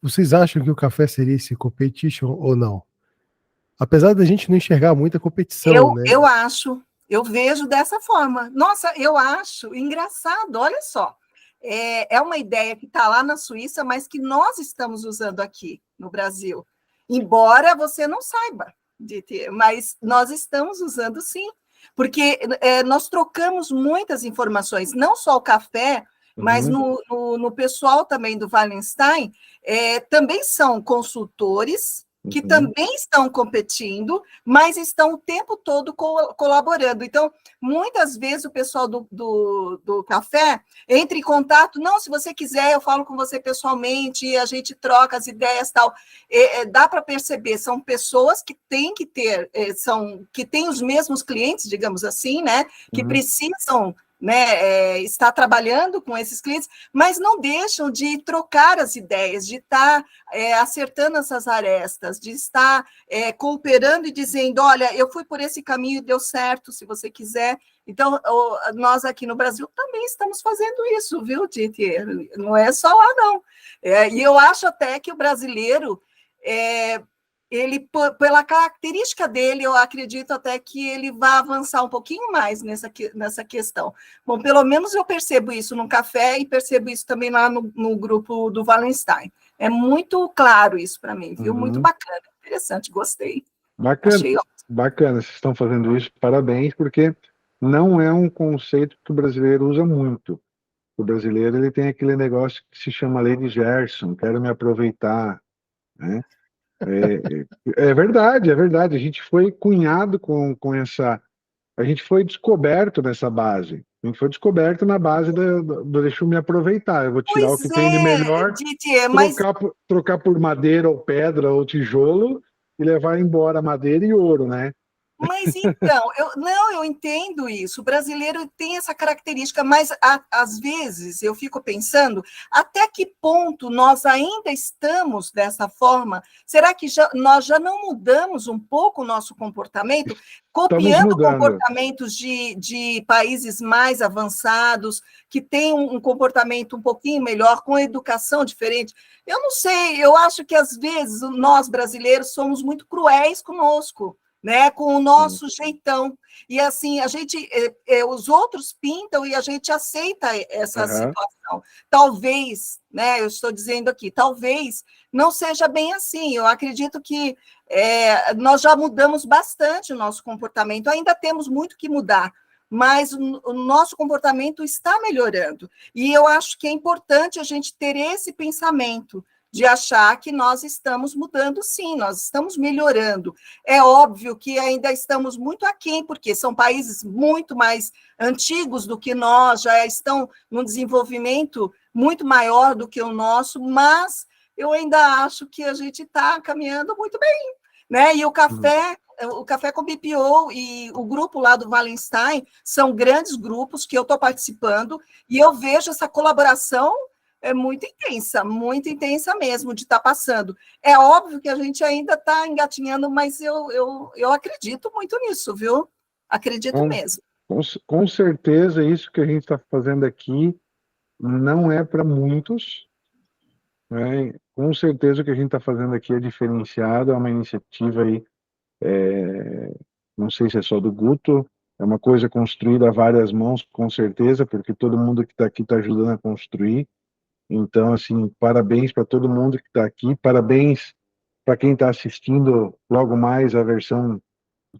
vocês acham que o café seria esse competition ou não? Apesar da gente não enxergar muita competição, né? Eu acho, eu vejo dessa forma. Nossa, eu acho engraçado, olha só. É uma ideia que está lá na Suíça, mas que nós estamos usando aqui no Brasil. Embora você não saiba de ter, mas nós estamos usando sim. Porque nós trocamos muitas informações, não só o café, mas no pessoal também do Wallenstein, também são consultores que também estão competindo, mas estão o tempo todo colaborando. Então, muitas vezes o pessoal do café entra em contato, não, se você quiser, eu falo com você pessoalmente, a gente troca as ideias, tal. Dá para perceber, são pessoas que têm que ter, que têm os mesmos clientes, digamos assim, né, que precisam, né, estar trabalhando com esses clientes, mas não deixam de trocar as ideias, de estar acertando essas arestas, de estar cooperando e dizendo, olha, eu fui por esse caminho e deu certo, se você quiser. Então, nós aqui no Brasil também estamos fazendo isso, viu, Titi? Não é só lá, não. E eu acho até que o brasileiro... ele, pela característica dele, eu acredito até que ele vai avançar um pouquinho mais nessa questão. Bom, pelo menos eu percebo isso no café e percebo isso também lá no grupo do Wallenstein. É muito claro isso para mim, viu? Muito bacana, interessante, gostei. Bacana, Achei ótimo. bacana, vocês estão fazendo isso, parabéns, porque não é um conceito que o brasileiro usa muito. O brasileiro ele tem aquele negócio que se chama lei de Gerson, quero me aproveitar, né? É verdade, é verdade. A gente foi cunhado com essa. A gente foi descoberto nessa base. A gente foi descoberto na base do deixa eu me aproveitar. Eu vou tirar o que tem de melhor, Didi, mas... trocar por madeira ou pedra ou tijolo e levar embora madeira e ouro, né? Mas então, eu entendo isso. O brasileiro tem essa característica, mas às vezes eu fico pensando até que ponto nós ainda estamos dessa forma. Será que nós já não mudamos um pouco o nosso comportamento, copiando comportamentos de países mais avançados, que têm um comportamento um pouquinho melhor, com educação diferente? Eu não sei, eu acho que às vezes nós brasileiros somos muito cruéis conosco, né, com o nosso jeitão. E assim, a gente, os outros pintam e a gente aceita essa situação. Talvez, né, eu estou dizendo aqui, talvez não seja bem assim. Eu acredito que nós já mudamos bastante o nosso comportamento, ainda temos muito que mudar, mas o nosso comportamento está melhorando. E eu acho que é importante a gente ter esse pensamento, de achar que nós estamos mudando, sim, nós estamos melhorando. É óbvio que ainda estamos muito aquém, porque são países muito mais antigos do que nós, já estão num desenvolvimento muito maior do que o nosso, mas eu ainda acho que a gente está caminhando muito bem, né? E o Café com BPO e o grupo lá do Wallenstein são grandes grupos que eu estou participando, e eu vejo essa colaboração muito intensa mesmo, de estar passando. É óbvio que a gente ainda está engatinhando, mas eu acredito muito nisso, viu? Acredito mesmo. Com certeza, isso que a gente está fazendo aqui não é para muitos, né? Com certeza o que a gente está fazendo aqui é diferenciado, é uma iniciativa aí, não sei se é só do Guto, é uma coisa construída a várias mãos, com certeza, porque todo mundo que está aqui está ajudando a construir. Então, assim, parabéns para todo mundo que está aqui, parabéns para quem está assistindo logo mais a versão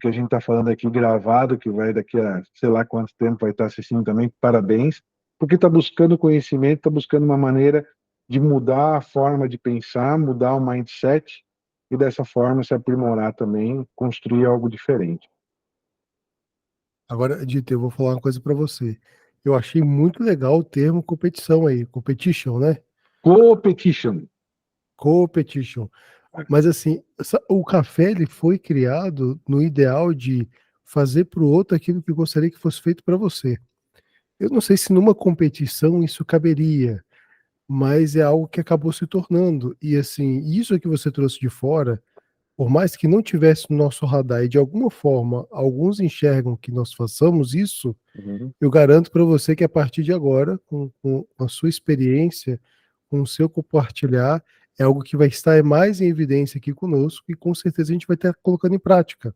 que a gente está falando aqui gravado, que vai daqui a sei lá quanto tempo vai estar assistindo também, parabéns, porque está buscando conhecimento, está buscando uma maneira de mudar a forma de pensar, mudar o mindset e dessa forma se aprimorar também, construir algo diferente. Agora, Dito, eu vou falar uma coisa para você. Eu achei muito legal o termo competição aí, competition, né? Competition. Competition. Mas assim, o café ele foi criado no ideal de fazer para o outro aquilo que gostaria que fosse feito para você. Eu não sei se numa competição isso caberia, mas é algo que acabou se tornando. E assim, isso que você trouxe de fora, por mais que não tivesse no nosso radar e de alguma forma alguns enxergam que nós façamos isso, eu garanto para você que a partir de agora, com a sua experiência, com o seu compartilhar, é algo que vai estar mais em evidência aqui conosco e com certeza a gente vai estar colocando em prática.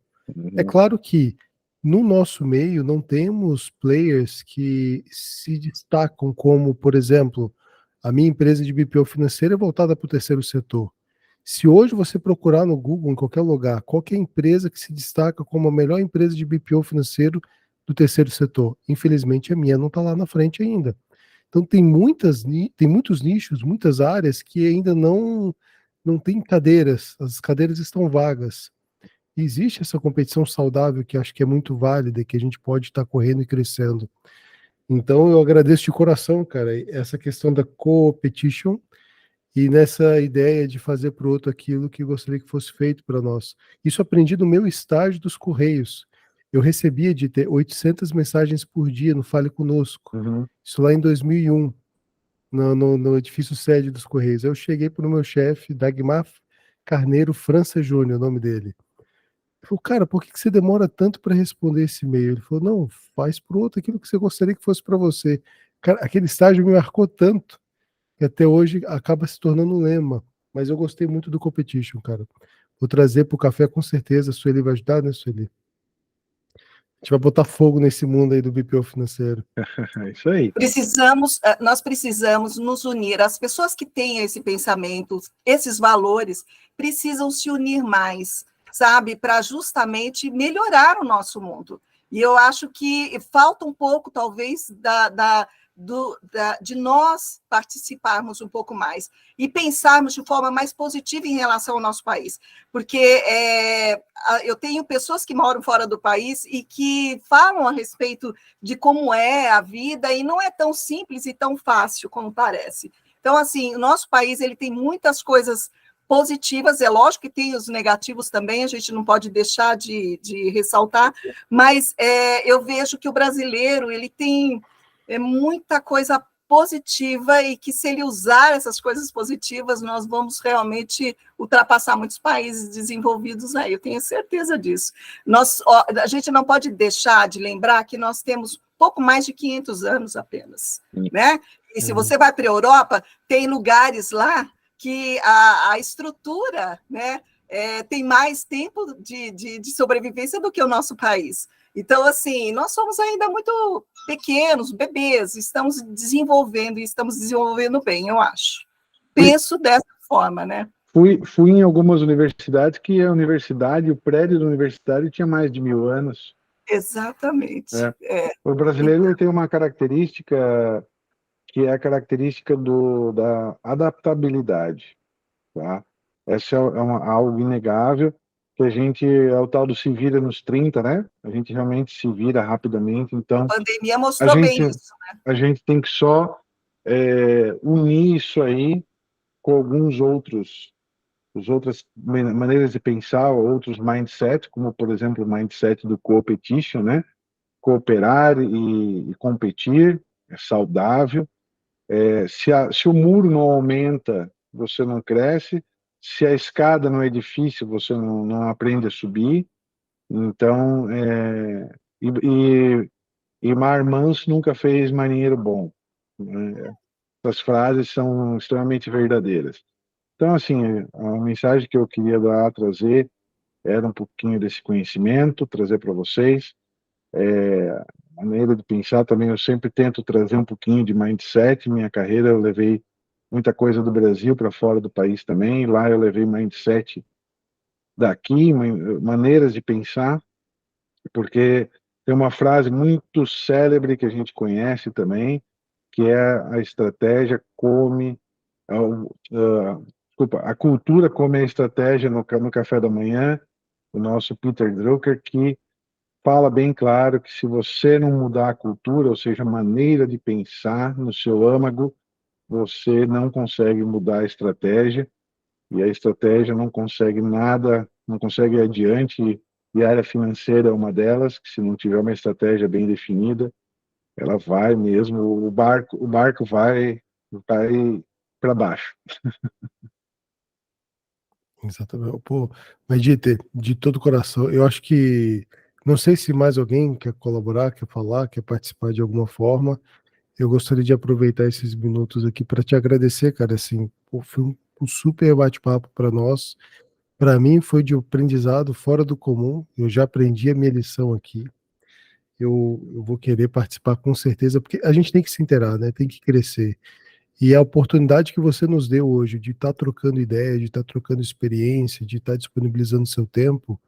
É claro que no nosso meio não temos players que se destacam como, por exemplo, a minha empresa de BPO financeira é voltada para o terceiro setor. Se hoje você procurar no Google, em qualquer lugar, qualquer empresa que se destaca como a melhor empresa de BPO financeiro do terceiro setor, infelizmente a minha não está lá na frente ainda. Então tem muitos nichos, muitas áreas que ainda não tem cadeiras, as cadeiras estão vagas. E existe essa competição saudável que acho que é muito válida, que a gente pode estar correndo e crescendo. Então eu agradeço de coração, cara, essa questão da competition e nessa ideia de fazer para o outro aquilo que gostaria que fosse feito para nós. Isso aprendi no meu estágio dos Correios. Eu recebia de ter 800 mensagens por dia no Fale Conosco. Isso lá em 2001, no edifício sede dos Correios. Eu cheguei para o meu chefe, Dagmar Carneiro França Júnior, o nome dele. Ele falou, cara, por que você demora tanto para responder esse e-mail? Ele falou, não, faz para o outro aquilo que você gostaria que fosse para você. Cara, aquele estágio me marcou tanto que até hoje acaba se tornando um lema. Mas eu gostei muito do competition, cara. Vou trazer para o café com certeza. A Sueli vai ajudar, né, Sueli? A gente vai botar fogo nesse mundo aí do BPO financeiro. É isso aí. Nós precisamos nos unir. As pessoas que têm esse pensamento, esses valores, precisam se unir mais, sabe? Para justamente melhorar o nosso mundo. E eu acho que falta um pouco, talvez, de nós participarmos um pouco mais e pensarmos de forma mais positiva em relação ao nosso país, porque eu tenho pessoas que moram fora do país e que falam a respeito de como é a vida e não é tão simples e tão fácil como parece. Então, assim, o nosso país ele tem muitas coisas positivas, é lógico que tem os negativos também, a gente não pode deixar de ressaltar, mas eu vejo que o brasileiro, ele tem muita coisa positiva e que se ele usar essas coisas positivas, nós vamos realmente ultrapassar muitos países desenvolvidos aí, eu tenho certeza disso. A gente não pode deixar de lembrar que nós temos pouco mais de 500 anos apenas, né? E se você vai para a Europa, tem lugares lá que a estrutura, né, tem mais tempo de sobrevivência do que o nosso país. Então, assim, nós somos ainda muito pequenos, bebês, estamos desenvolvendo e estamos desenvolvendo bem, eu acho. Penso dessa forma, né? Fui em algumas universidades que a universidade, o prédio da universidade tinha mais de 1000 anos. Exatamente. O brasileiro ele tem uma característica que é a característica da adaptabilidade, tá? Essa é algo inegável, que a gente é o tal do se vira nos 30, né? A gente realmente se vira rapidamente, então... A pandemia mostrou bem isso, né? A gente tem que só unir isso aí com outras maneiras de pensar, outros mindset, como, por exemplo, o mindset do competition, né? Cooperar e competir é saudável. Se o muro não aumenta, você não cresce. Se a escada não é difícil, você não aprende a subir. Então, mar manso nunca fez marinheiro bom. Essas frases são extremamente verdadeiras. Então, assim, a mensagem que eu queria trazer era um pouquinho desse conhecimento, trazer para vocês. Maneira de pensar também, eu sempre tento trazer um pouquinho de mindset. Minha carreira eu levei muita coisa do Brasil para fora do país também. Lá eu levei mindset daqui, maneiras de pensar, porque tem uma frase muito célebre que a gente conhece também, que é a estratégia come... desculpa, a cultura come a estratégia no café da manhã, o nosso Peter Drucker, que fala bem claro que se você não mudar a cultura, ou seja, a maneira de pensar no seu âmago, você não consegue mudar a estratégia, e a estratégia não consegue nada, não consegue ir adiante, e a área financeira é uma delas, que se não tiver uma estratégia bem definida, ela vai mesmo, o barco vai para baixo. Exatamente. Pô, mas Dieter, de todo o coração, eu acho que, não sei se mais alguém quer colaborar, quer falar, quer participar de alguma forma. Eu gostaria de aproveitar esses minutos aqui para te agradecer, cara. Assim, pô, foi um super bate-papo para nós. Para mim foi de aprendizado fora do comum. Eu já aprendi a minha lição aqui. Eu vou querer participar com certeza, porque a gente tem que se inteirar, né? Tem que crescer. E a oportunidade que você nos deu hoje de estar trocando ideia, de estar trocando experiência, de estar disponibilizando seu tempo,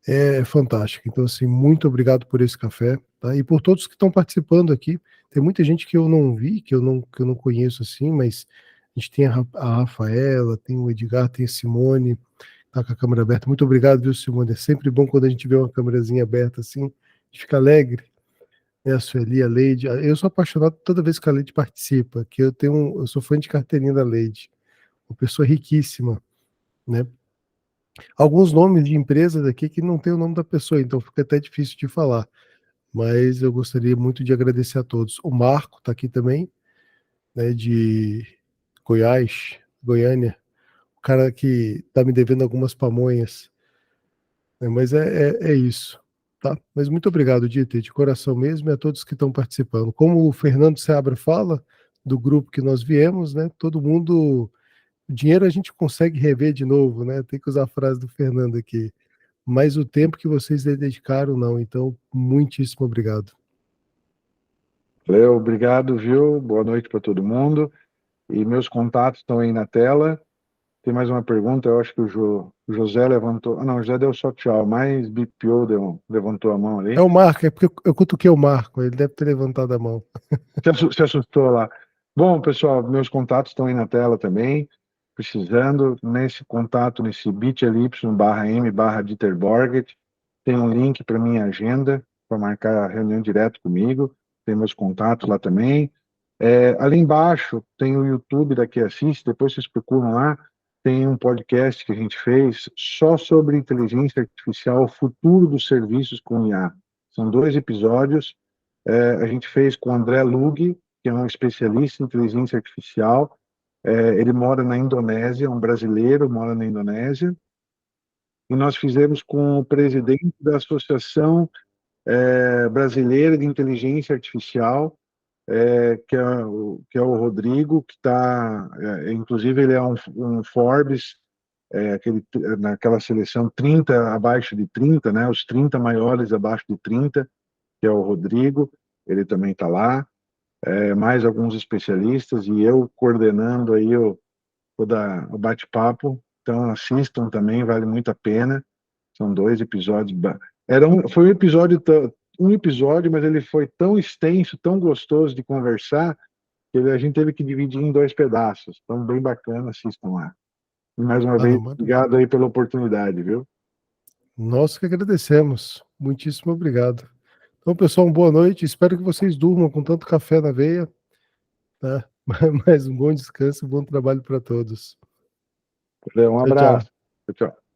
é fantástico. Então, assim, muito obrigado por esse café, tá? E por todos que estão participando aqui. Tem muita gente que eu não vi, que eu não conheço assim, mas a gente tem a Rafaela, tem o Edgar, tem a Simone, tá com a câmera aberta. Muito obrigado, viu, Simone? É sempre bom quando a gente vê uma câmerazinha aberta assim, a gente fica alegre. A Sueli, a Leide. Eu sou apaixonado toda vez que a Leide participa, que eu sou fã de carteirinha da Leide. Uma pessoa riquíssima, né? Alguns nomes de empresas aqui que não tem o nome da pessoa, então fica até difícil de falar. Mas eu gostaria muito de agradecer a todos. O Marco está aqui também, né, de Goiás, Goiânia. O cara que está me devendo algumas pamonhas. Mas é isso, tá? Mas muito obrigado, Dieter, de coração mesmo, e a todos que estão participando. Como o Fernando Seabra fala, do grupo que nós viemos, né? Todo mundo. O dinheiro a gente consegue rever de novo, né? Tem que usar a frase do Fernando aqui. Mas o tempo que vocês dedicaram, não. Então, muitíssimo obrigado. Valeu, obrigado, viu? Boa noite para todo mundo. E meus contatos estão aí na tela. Tem mais uma pergunta, eu acho que o José levantou. Ah, não, o José deu só tchau, mas BPO levantou a mão ali. É o Marco, é porque eu cutuquei o Marco, ele deve ter levantado a mão. Se assustou lá. Bom, pessoal, meus contatos estão aí na tela também. Precisando, nesse contato, nesse bit.ly/m/Dieter Borget, tem um link para minha agenda, para marcar a reunião direto comigo. Tem meus contatos lá também. Ali embaixo tem o YouTube da QAssist, depois vocês procuram lá. tem um podcast que a gente fez só sobre inteligência artificial, o futuro dos serviços com IA. São 2 episódios. A gente fez com o André Lug, que é um especialista em inteligência artificial. Ele mora na Indonésia, um brasileiro, mora na Indonésia. E nós fizemos com o presidente da Associação Brasileira de Inteligência Artificial, que é o Rodrigo, que está, inclusive ele é um Forbes, naquela seleção 30 abaixo de 30, né, os 30 maiores abaixo de 30, que é o Rodrigo, ele também está lá, mais alguns especialistas, e eu coordenando aí o bate-papo. Então assistam também, vale muito a pena. São 2 episódios. Foi um episódio, mas ele foi tão extenso, tão gostoso de conversar, que a gente teve que dividir em 2 pedaços. Então, bem bacana, assistam lá. E mais uma vez, obrigado aí pela oportunidade, viu? Nós que agradecemos. Muitíssimo obrigado. Então, pessoal, uma boa noite. Espero que vocês durmam com tanto café na veia. Tá? Mas um bom descanso, um bom trabalho para todos. Um abraço. Tchau, tchau.